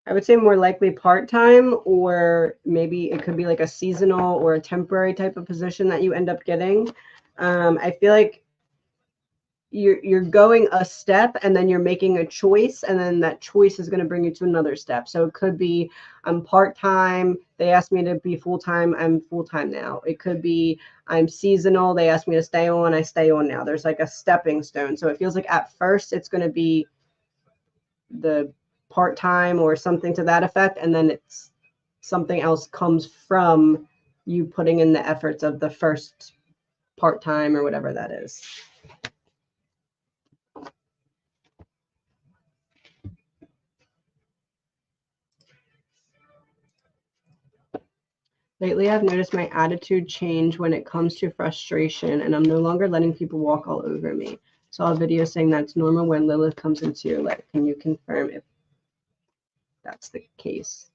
I would say more likely part-time, or maybe it could be like a seasonal or a temporary type of position that you end up getting. I feel like you're going a step and then you're making a choice, and then that choice is going to bring you to another step. So it could be I'm part-time, they asked me to be full-time, I'm full-time now. It could be I'm seasonal, they asked me to stay on, I stay on now. There's like a stepping stone. So it feels like at first it's going to be the part-time or something to that effect, and then it's something else comes from you putting in the efforts of the first part-time or whatever that is. Lately, I've noticed my attitude change when it comes to frustration, and I'm no longer letting people walk all over me. Saw a video saying that's normal when Lilith comes into your life. Can you confirm if that's the case?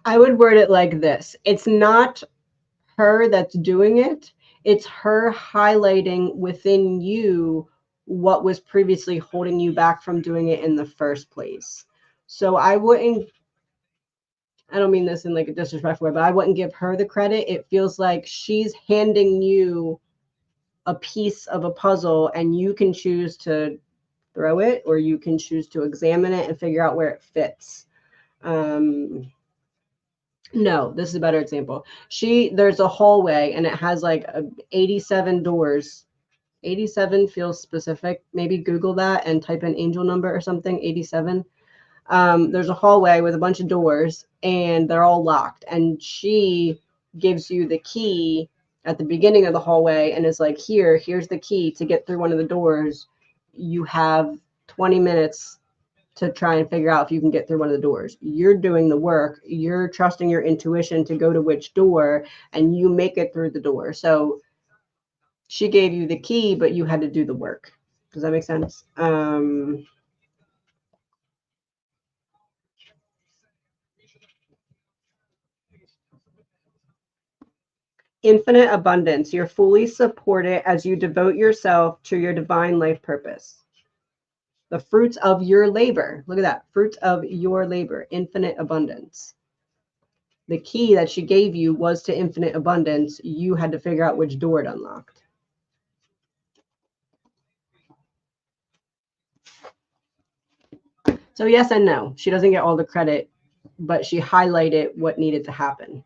I would word it like this. It's not her that's doing it. It's her highlighting within you what was previously holding you back from doing it in the first place. So I don't mean this in like a disrespectful way, but I wouldn't give her the credit. It feels like she's handing you a piece of a puzzle, and you can choose to throw it or you can choose to examine it and figure out where it fits. No, this is a better example. There's a hallway and it has like 87 doors. 87 feels specific. Maybe Google that and type in angel number or something, 87. There's a hallway with a bunch of doors and they're all locked. And she gives you the key at the beginning of the hallway and is like, here's the key to get through one of the doors. You have 20 minutes to try and figure out if you can get through one of the doors. You're doing the work. You're trusting your intuition to go to which door, and you make it through the door. So she gave you the key, but you had to do the work. Does that make sense? Infinite abundance. You're fully supported as you devote yourself to your divine life purpose. The fruits of your labor. Look at that. Fruits of your labor. Infinite abundance. The key that she gave you was to infinite abundance. You had to figure out which door it unlocked. So yes and no. She doesn't get all the credit, but she highlighted what needed to happen.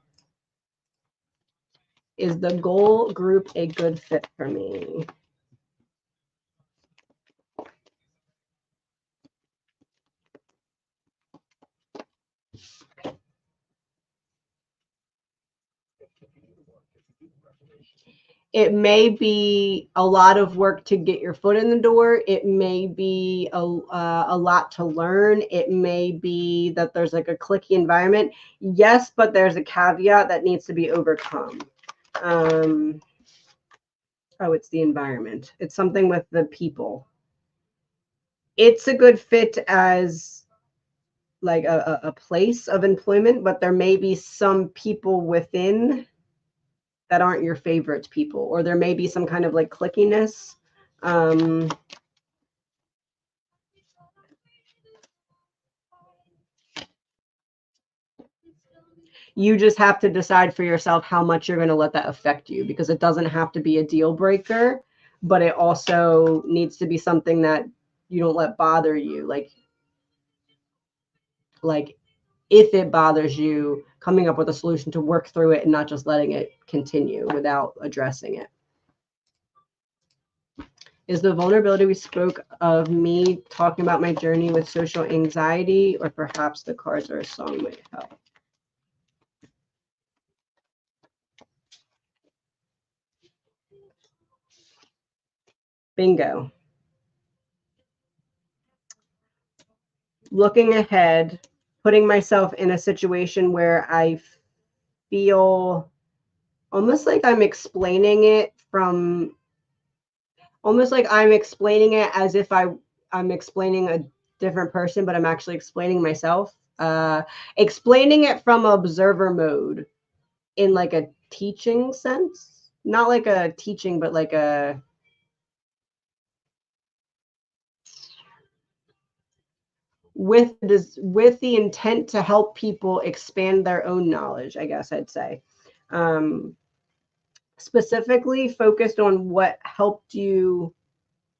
Is the goal group a good fit for me? It may be a lot of work to get your foot in the door. It may be a lot to learn. It may be that there's like a cliquey environment. Yes, but there's a caveat that needs to be overcome. Oh, it's the environment. It's something with the people. It's a good fit as like a place of employment, but there may be some people within that aren't your favorite people, or there may be some kind of like clickiness. You just have to decide for yourself how much you're going to let that affect you, because it doesn't have to be a deal breaker, but it also needs to be something that you don't let bother you. Like if it bothers you, coming up with a solution to work through it and not just letting it continue without addressing it. Is the vulnerability we spoke of me talking about my journey with social anxiety, or perhaps the cards or a song might help? Bingo. Looking ahead, putting myself in a situation where I feel almost like I'm explaining it from, almost like I'm explaining it as if I'm explaining a different person, but I'm actually explaining myself. Explaining it from observer mode in like a teaching sense, not like a teaching, but like a, with this, with the intent to help people expand their own knowledge, I guess I'd say. Specifically focused on what helped you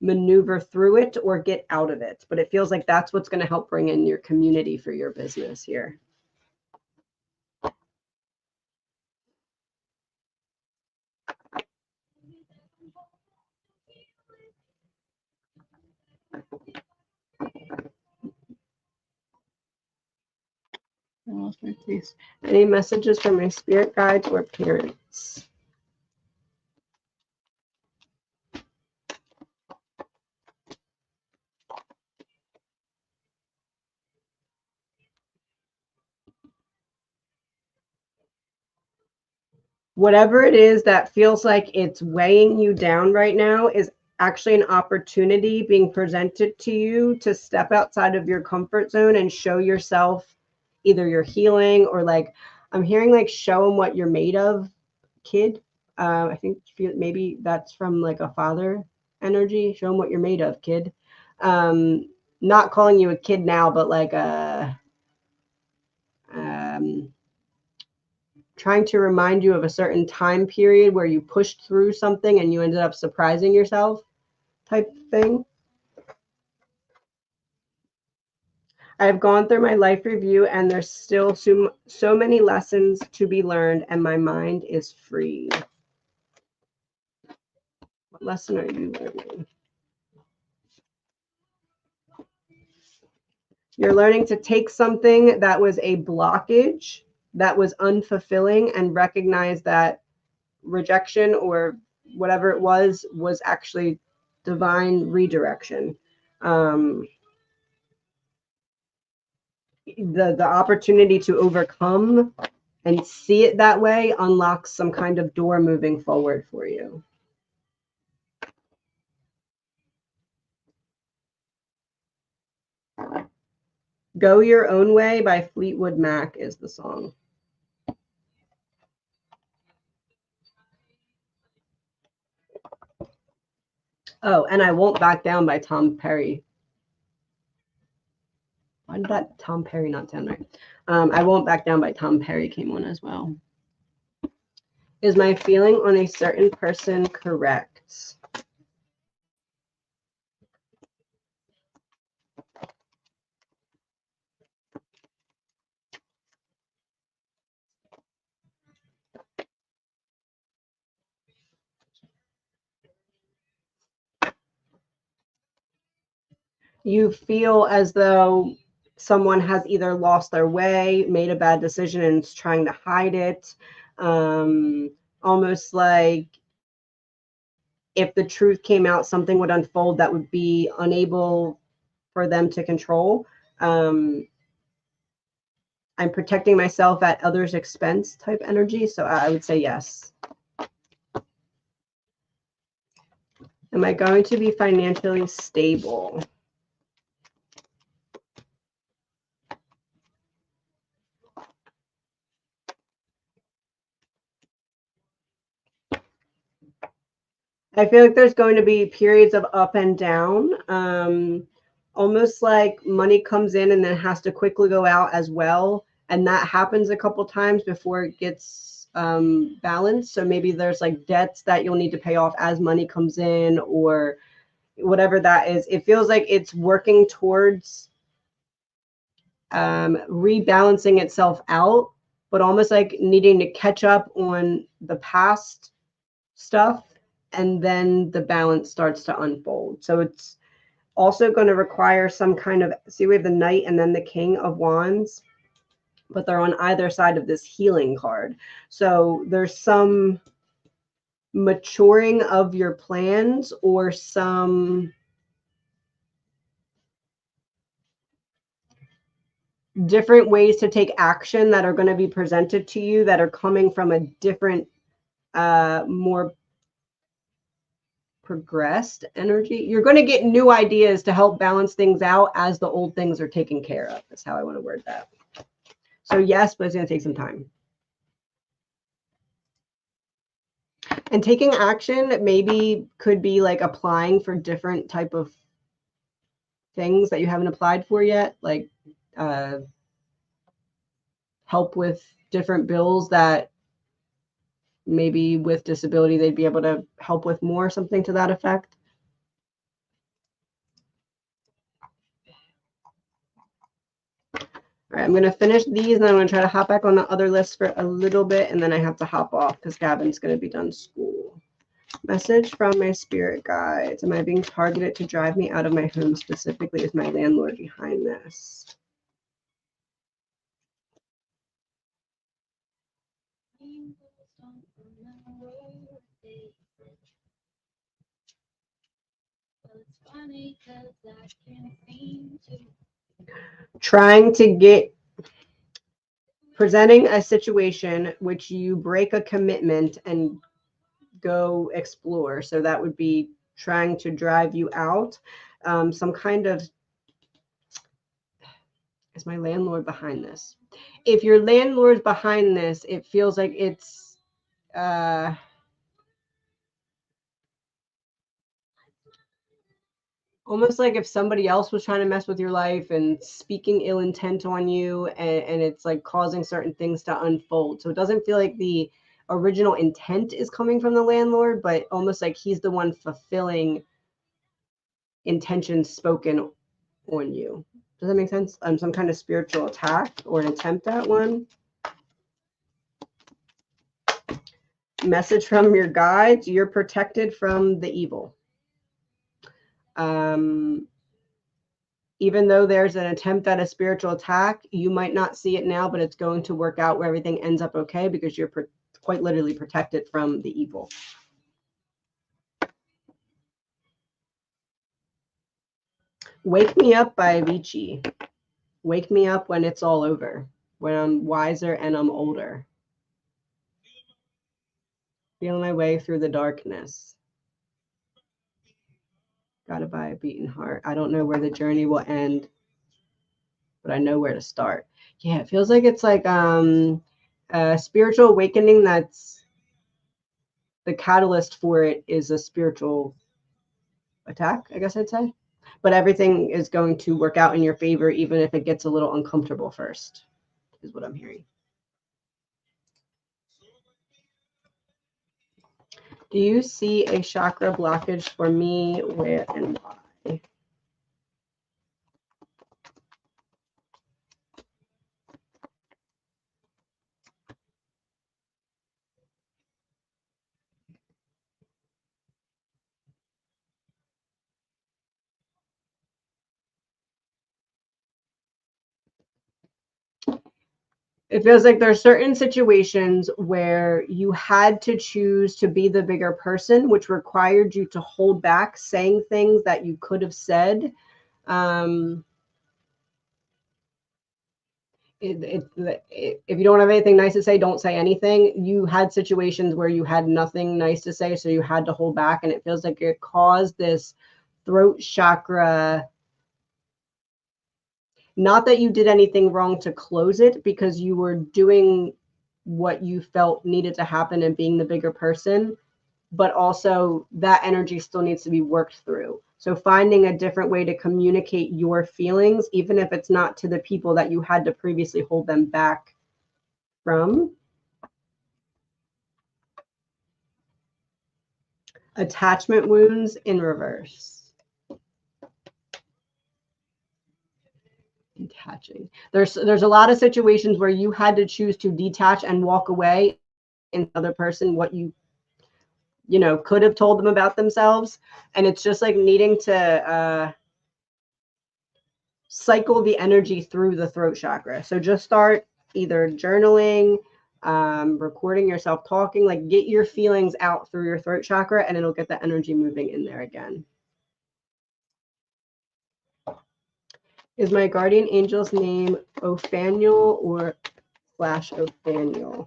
maneuver through it or get out of it. But it feels like that's what's going to help bring in your community for your business here. Any messages from my spirit guides or parents? Whatever it is that feels like it's weighing you down right now is actually an opportunity being presented to you to step outside of your comfort zone and show yourself either your healing or like, I'm hearing like show them what you're made of, kid. I think maybe that's from like a father energy. Show them what you're made of, kid. Not calling you a kid now, but like a trying to remind you of a certain time period where you pushed through something and you ended up surprising yourself type thing. I've gone through my life review and there's still so many lessons to be learned and my mind is free. What lesson are you learning? You're learning to take something that was a blockage, that was unfulfilling, and recognize that rejection or whatever it was actually divine redirection. The opportunity to overcome and see it that way unlocks some kind of door moving forward for you. Go Your Own Way by Fleetwood Mac is the song. Oh, and I Won't Back Down by Tom Perry. Why did that Tom Perry not sound right? I Won't Back Down by Tom Perry came on as well. Is my feeling on a certain person correct? You feel as though someone has either lost their way, made a bad decision, and is trying to hide it. Almost like if the truth came out, something would unfold that would be unable for them to control. I'm protecting myself at others' expense type energy. So I would say yes. Am I going to be financially stable? I feel like there's going to be periods of up and down, almost like money comes in and then has to quickly go out as well. And that happens a couple times before it gets balanced. So maybe there's like debts that you'll need to pay off as money comes in or whatever that is. It feels like it's working towards rebalancing itself out, but almost like needing to catch up on the past stuff, and then the balance starts to unfold. So it's also going to require some kind of, see, we have the Knight and then the King of Wands, but they're on either side of this healing card. So there's some maturing of your plans, or some different ways to take action that are going to be presented to you that are coming from a different, more progressed energy. You're going to get new ideas to help balance things out as the old things are taken care of. That's how I want to word that. So yes, but it's going to take some time. And taking action maybe could be like applying for different type of things that you haven't applied for yet, like help with different bills that maybe with disability they'd be able to help with more, something to that effect. All right, I'm going to finish these, and then I'm going to try to hop back on the other list for a little bit, and then I have to hop off because Gavin's going to be done school. Message from my spirit guides. Am I being targeted to drive me out of my home? Specifically, is my landlord behind this? Trying to get, presenting a situation which you break a commitment and go explore. So that would be trying to drive you out. Some kind of, is my landlord behind this? If your landlord's behind this, it feels like it's almost like if somebody else was trying to mess with your life and speaking ill intent on you, and it's like causing certain things to unfold. So it doesn't feel like the original intent is coming from the landlord, but almost like he's the one fulfilling intentions spoken on you. Does that make sense? Some kind of spiritual attack or an attempt at one. Message from your guides: you're protected from the evil. Even though there's an attempt at a spiritual attack, you might not see it now, but it's going to work out where everything ends up okay, because you're quite literally protected from the evil. Wake Me Up by Avicii. Wake me up when it's all over, when I'm wiser and I'm older. Feel my way through the darkness. Gotta buy a beating heart. I don't know where the journey will end, but I know where to start. Yeah, it feels like it's like a spiritual awakening that's the catalyst for it is a spiritual attack, I guess I'd say. But everything is going to work out in your favor, even if it gets a little uncomfortable first, is what I'm hearing. Do you see a chakra blockage for me? Where and why? It feels like there are certain situations where you had to choose to be the bigger person, which required you to hold back saying things that you could have said. If you don't have anything nice to say, don't say anything. You had situations where you had nothing nice to say, so you had to hold back, and it feels like it caused this throat chakra. Not that you did anything wrong to close it, because you were doing what you felt needed to happen and being the bigger person, but also that energy still needs to be worked through. So finding a different way to communicate your feelings, even if it's not to the people that you had to previously hold them back from. Attachment wounds in reverse. detaching. There's a lot of situations where you had to choose to detach and walk away, and the other person what you know could have told them about themselves, and it's just like needing to cycle the energy through the throat chakra. So just start either journaling, recording yourself talking, like get your feelings out through your throat chakra, and it'll get the energy moving in there again. Is my guardian angel's name Ophaniel or /Ophaniel?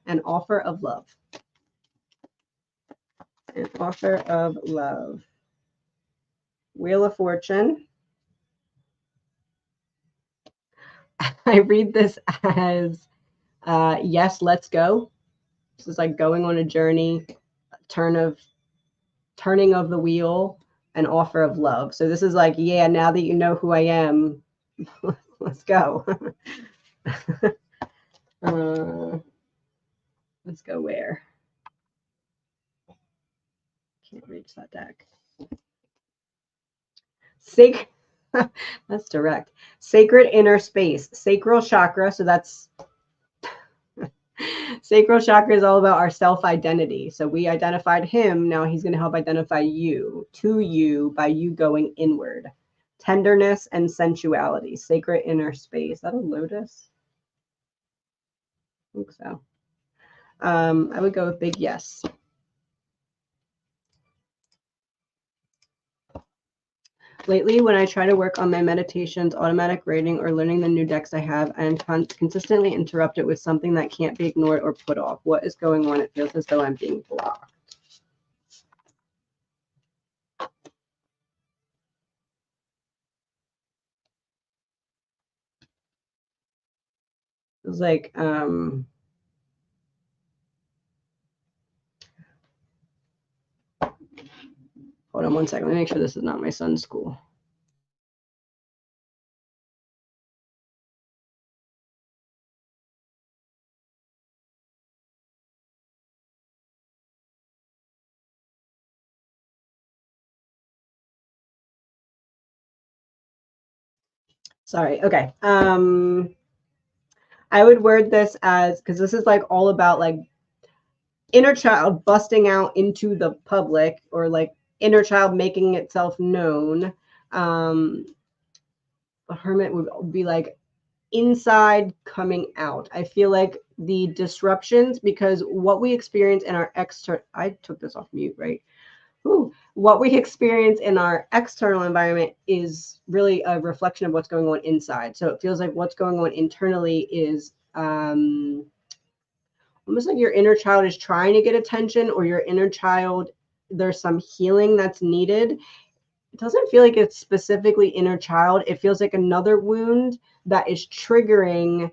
An offer of love. An offer of love. Wheel of Fortune. I read this as yes, let's go. This is like going on a journey, turning of the wheel, an offer of love. So this is like, yeah, now that you know who I am, let's go. Let's go where? Can't reach that deck. That's direct. Sacred inner space. Sacral chakra. So that's sacral chakra is all about our self-identity. So we identified him. Now he's going to help identify you to you by you going inward. Tenderness and sensuality. Sacred inner space. Is that a lotus? I think so. I would go with big yes. Lately, when I try to work on my meditations, automatic writing, or learning the new decks I have, I am consistently interrupted with something that can't be ignored or put off. What is going on? It feels as though I'm being blocked. It was like, hold on one second. Let me make sure this is not my son's school. Sorry. Okay. I would word this as, because this is like all about like inner child busting out into the public, or like inner child making itself known. The Hermit would be like inside coming out. I feel like the disruptions, because what we experience in our external, I took this off mute, right? Ooh. What we experience in our external environment is really a reflection of what's going on inside. So it feels like what's going on internally is almost like your inner child is trying to get attention, or your inner child, there's some healing that's needed. It doesn't feel like it's specifically inner child. It feels like another wound that is triggering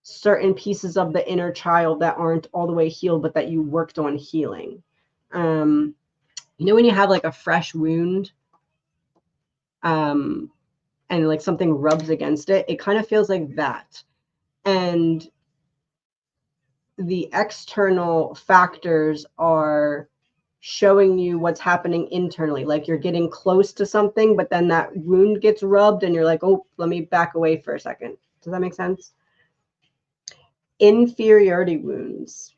certain pieces of the inner child that aren't all the way healed, but that you worked on healing. You know, when you have like a fresh wound, and like something rubs against it, it kind of feels like that. And the external factors are showing you what's happening internally. Like you're getting close to something, but then that wound gets rubbed and you're like, oh, let me back away for a second. Does that make sense? Inferiority wounds.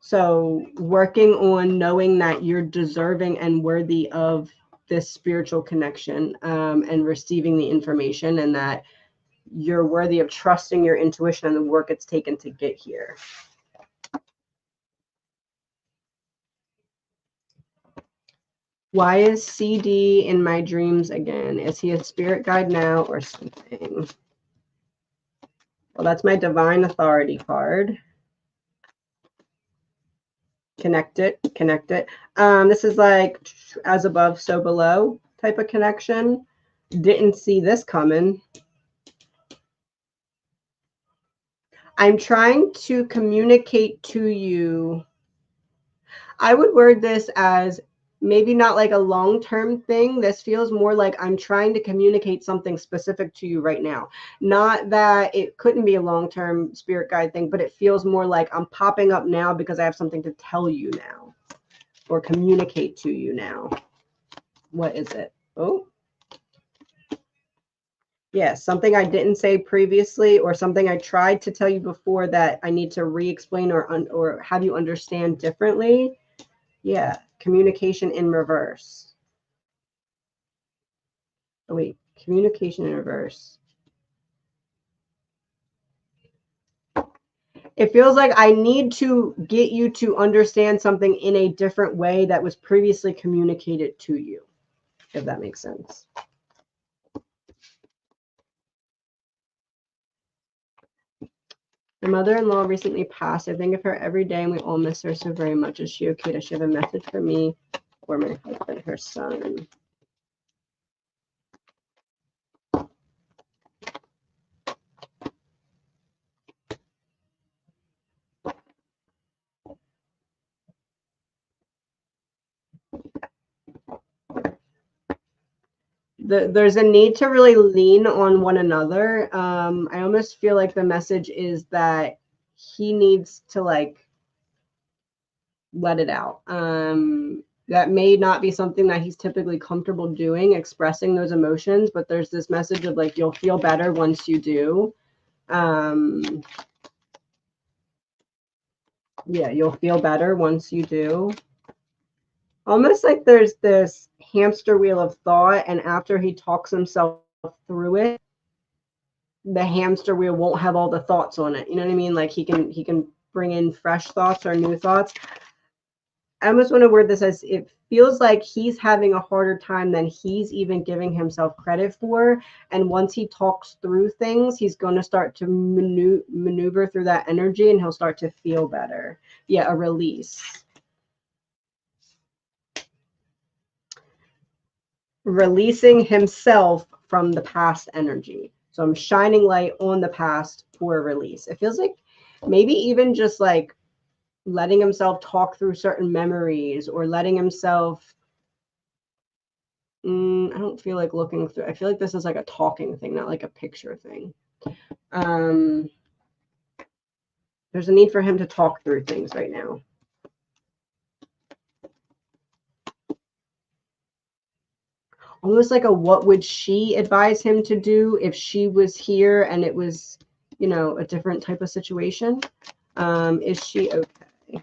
So working on knowing that you're deserving and worthy of this spiritual connection, and receiving the information, and that you're worthy of trusting your intuition and the work it's taken to get here. Why is CD in my dreams again? Is he a spirit guide now or something? Well, that's my divine authority card. Connect it. This is like as above, so below type of connection. Didn't see this coming. I'm trying to communicate to you. I would word this as maybe not like a long-term thing. This feels more like I'm trying to communicate something specific to you right now. Not that it couldn't be a long-term spirit guide thing, but it feels more like I'm popping up now because I have something to tell you now or communicate to you now. What is it? Oh. Yes, something I didn't say previously, or something I tried to tell you before that I need to re-explain or have you understand differently. Yeah, communication in reverse. Oh wait, communication in reverse. It feels like I need to get you to understand something in a different way that was previously communicated to you, if that makes sense. My mother-in-law recently passed. I think of her every day and we all miss her so very much. Is she okay? Does she have a message for me or my husband, her son? There's a need to really lean on one another. I almost feel like the message is that he needs to like let it out. That may not be something that he's typically comfortable doing, expressing those emotions, but there's this message of like, you'll feel better once you do. Yeah, you'll feel better once you do. Almost like there's this hamster wheel of thought, and after he talks himself through it, the hamster wheel won't have all the thoughts on it. You know what I mean? Like he can bring in fresh thoughts or new thoughts. I almost want to word this as it feels like he's having a harder time than he's even giving himself credit for. And once he talks through things, he's going to start to maneuver through that energy and he'll start to feel better. Yeah, a release. Releasing himself from the past energy. So I'm shining light on the past for a release. It feels like maybe even just like letting himself talk through certain memories or letting himself I don't feel like looking through. I feel like this is like a talking thing, not like a picture thing. There's a need for him to talk through things right now. Almost like a what would she advise him to do if she was here and it was, you know, a different type of situation. Is she okay?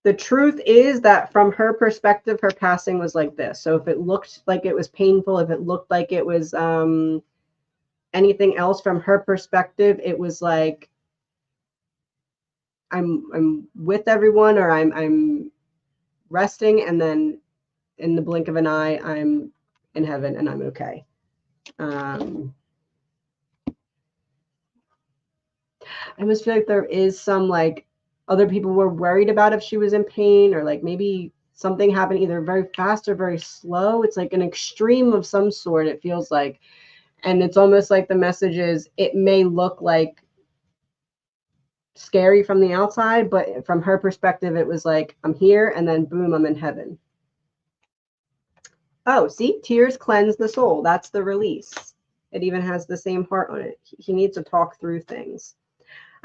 The truth is that from her perspective, her passing was like this. So if it looked like it was painful, if it looked like it was anything else from her perspective, it was like I'm with everyone or I'm resting, and then in the blink of an eye, I'm in heaven and I'm okay. I almost feel like there is some like other people were worried about if she was in pain, or like maybe something happened either very fast or very slow. It's like an extreme of some sort, it feels like. And it's almost like the message is it may look like scary from the outside, but from her perspective, it was like, I'm here and then boom, I'm in heaven. Oh, see, tears cleanse the soul. That's the release. It even has the same heart on it. He needs to talk through things.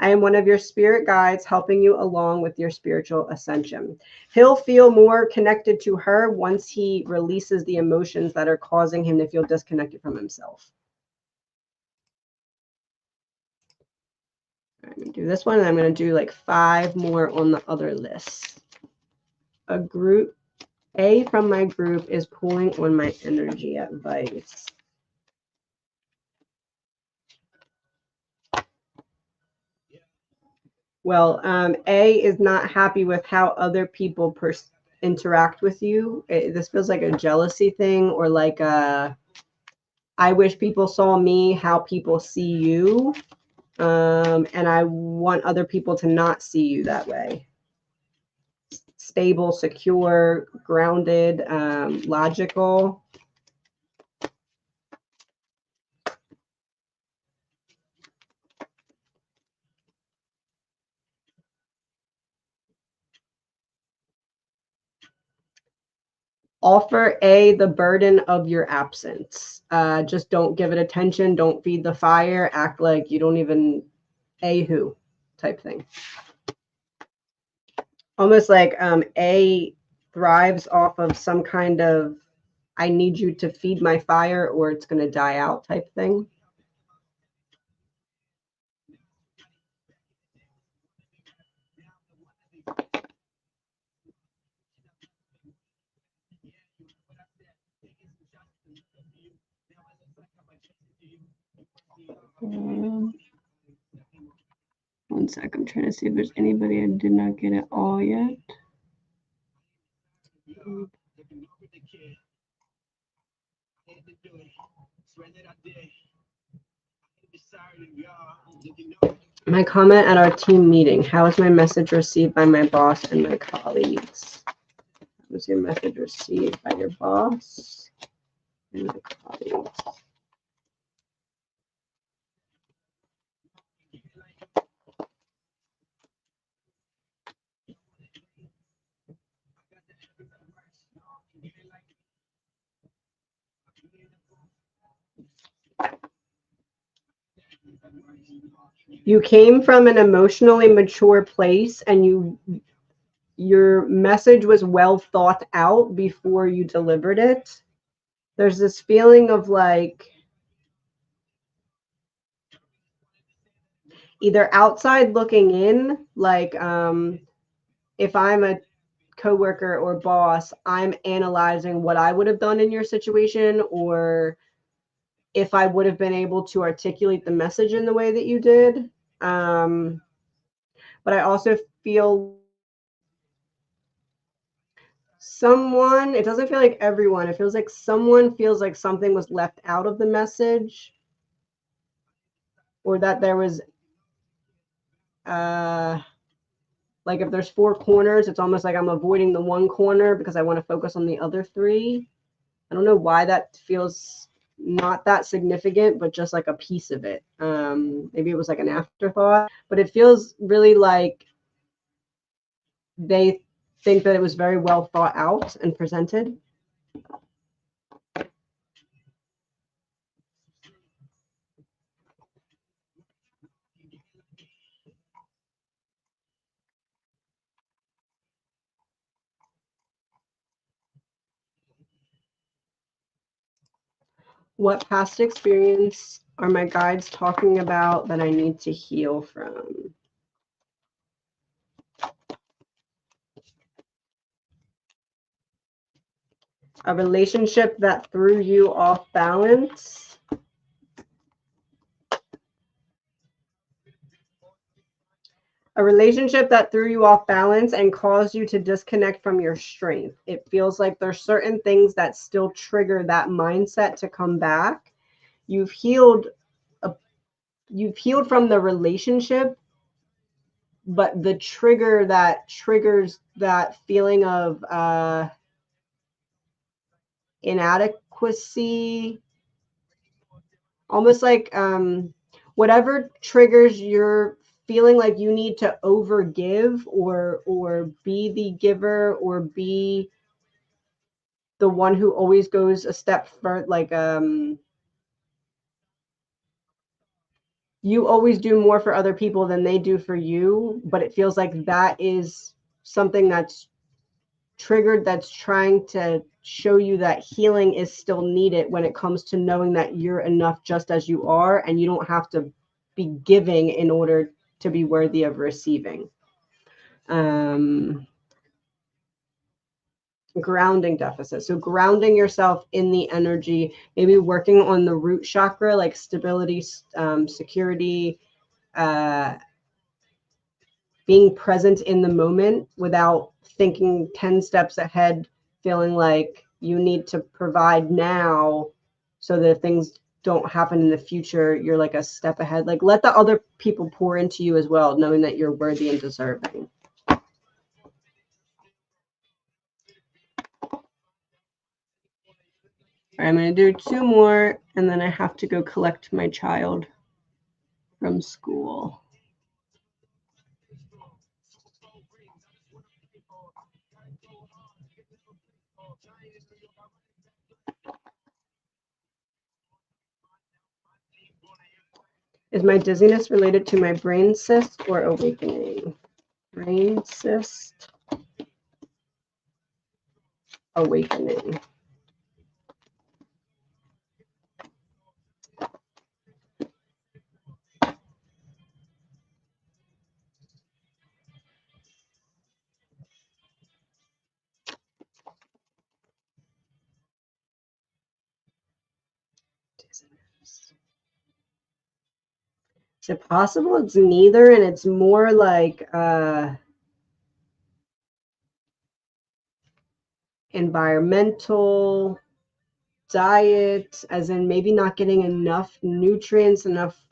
I am one of your spirit guides helping you along with your spiritual ascension. He'll feel more connected to her once he releases the emotions that are causing him to feel disconnected from himself. I'm going to do this one, and I'm going to do like 5 more on the other list. A from my group is pulling on my energy advice. Well, A is not happy with how other people interact with you. This feels like a jealousy thing, or like a, I wish people saw me how people see you. And I want other people to not see you that way. Stable, secure, grounded, logical. Offer A the burden of your absence. Just don't give it attention. Don't feed the fire. Act like you don't even A who type thing. Almost like A thrives off of some kind of I need you to feed my fire or it's going to die out type thing. One sec, I'm trying to see if there's anybody I did not get it all yet. My comment at our team meeting. How was my message received by my boss and my colleagues? How was your message received by your boss and your colleagues? You came from an emotionally mature place and your message was well thought out before you delivered it. There's this feeling of like either outside looking in, like if I'm a coworker or boss, I'm analyzing what I would have done in your situation, or if I would have been able to articulate the message in the way that you did. But I also feel someone, it doesn't feel like everyone, it feels like someone feels like something was left out of the message, or that there was like if there's 4 corners, it's almost like I'm avoiding the one corner because I want to focus on the other 3. I don't know why that feels not that significant, but just like a piece of it. Maybe it was like an afterthought, but it feels really like they think that it was very well thought out and presented. What past experience are my guides talking about that I need to heal from? A relationship that threw you off balance. A relationship that threw you off balance and caused you to disconnect from your strength. It feels like there's certain things that still trigger that mindset to come back. You've healed from the relationship, but the trigger that triggers that feeling of inadequacy, almost like whatever triggers your feeling like you need to overgive or be the giver or be the one who always goes a step further, like you always do more for other people than they do for you, but it feels like that is something that's triggered, that's trying to show you that healing is still needed when it comes to knowing that you're enough just as you are, and you don't have to be giving in order to be worthy of receiving. Grounding deficit. So grounding yourself in the energy, maybe working on the root chakra, like stability, security, being present in the moment without thinking 10 steps ahead, feeling like you need to provide now so that things don't happen in the future. You're like a step ahead. Like let the other people pour into you as well, knowing that you're worthy and deserving. All right, I'm going to do 2 more, and then I have to go collect my child from school. Is my dizziness related to my brain cyst or awakening? Brain cyst, awakening. Is it possible it's neither, and it's more like environmental, diet, as in maybe not getting enough nutrients, enough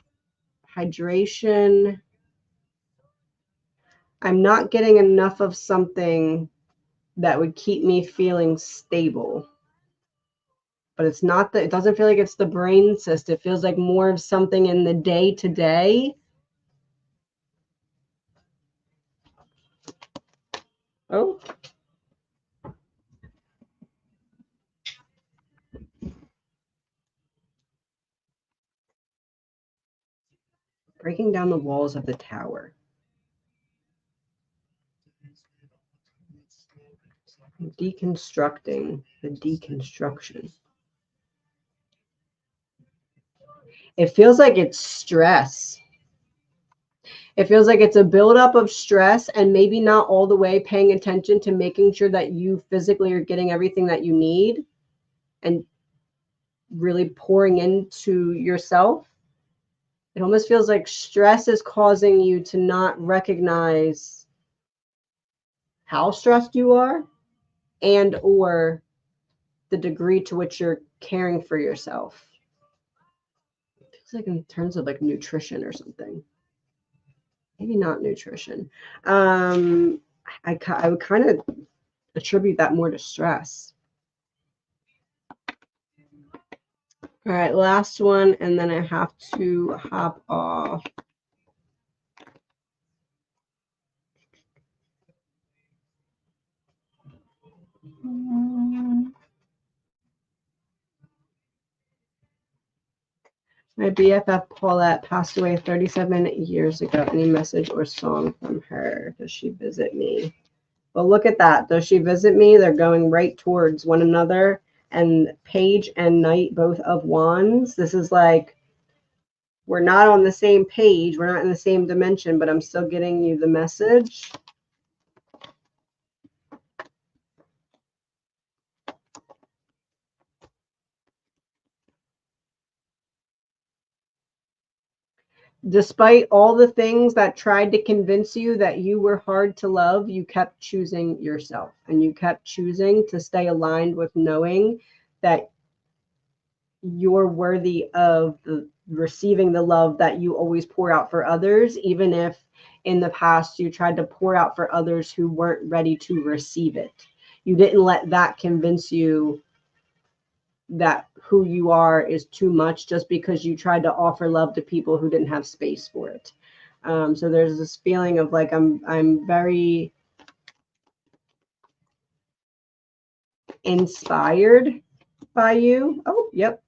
hydration. I'm not getting enough of something that would keep me feeling stable. But it's not that, it doesn't feel like it's the brain cyst. It feels like more of something in the day to day. Oh. Breaking down the walls of the tower. Deconstructing the deconstruction. It feels like it's stress. It feels like it's a buildup of stress and maybe not all the way paying attention to making sure that you physically are getting everything that you need and really pouring into yourself. It almost feels like stress is causing you to not recognize how stressed you are and or the degree to which you're caring for yourself. It feels like in terms of like nutrition or something. Maybe not nutrition. I would kind of attribute that more to stress. All right, last one, and then I have to hop off. My BFF Paulette passed away 37 years ago. Any message or song from her? Does she visit me? Well, look at that. Does she visit me? They're going right towards one another. And Page and Knight, both of Wands. This is like, we're not on the same page. We're not in the same dimension, but I'm still getting you the message. Despite all the things that tried to convince you that you were hard to love, you kept choosing yourself, and you kept choosing to stay aligned with knowing that you're worthy of receiving the love that you always pour out for others, even if in the past you tried to pour out for others who weren't ready to receive it. You didn't let that convince you that who you are is too much just because you tried to offer love to people who didn't have space for it. So there's this feeling of like I'm very inspired by you. Oh, yep.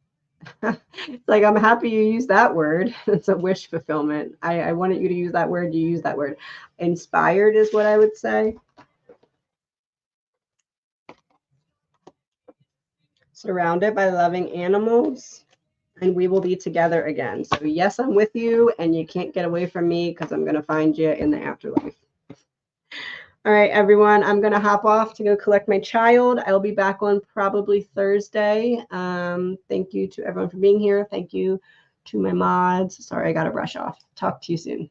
It's like, I'm happy you use that word. It's a wish fulfillment. I wanted you to use that word. You use that word. Inspired is what I would say. Surrounded by loving animals, and we will be together again. So yes, I'm with you, and you can't get away from me because I'm going to find you in the afterlife. All right, everyone, I'm going to hop off to go collect my child. I'll be back on probably Thursday. Thank you to everyone for being here. Thank you to my mods. Sorry, I got to rush off. Talk to you soon.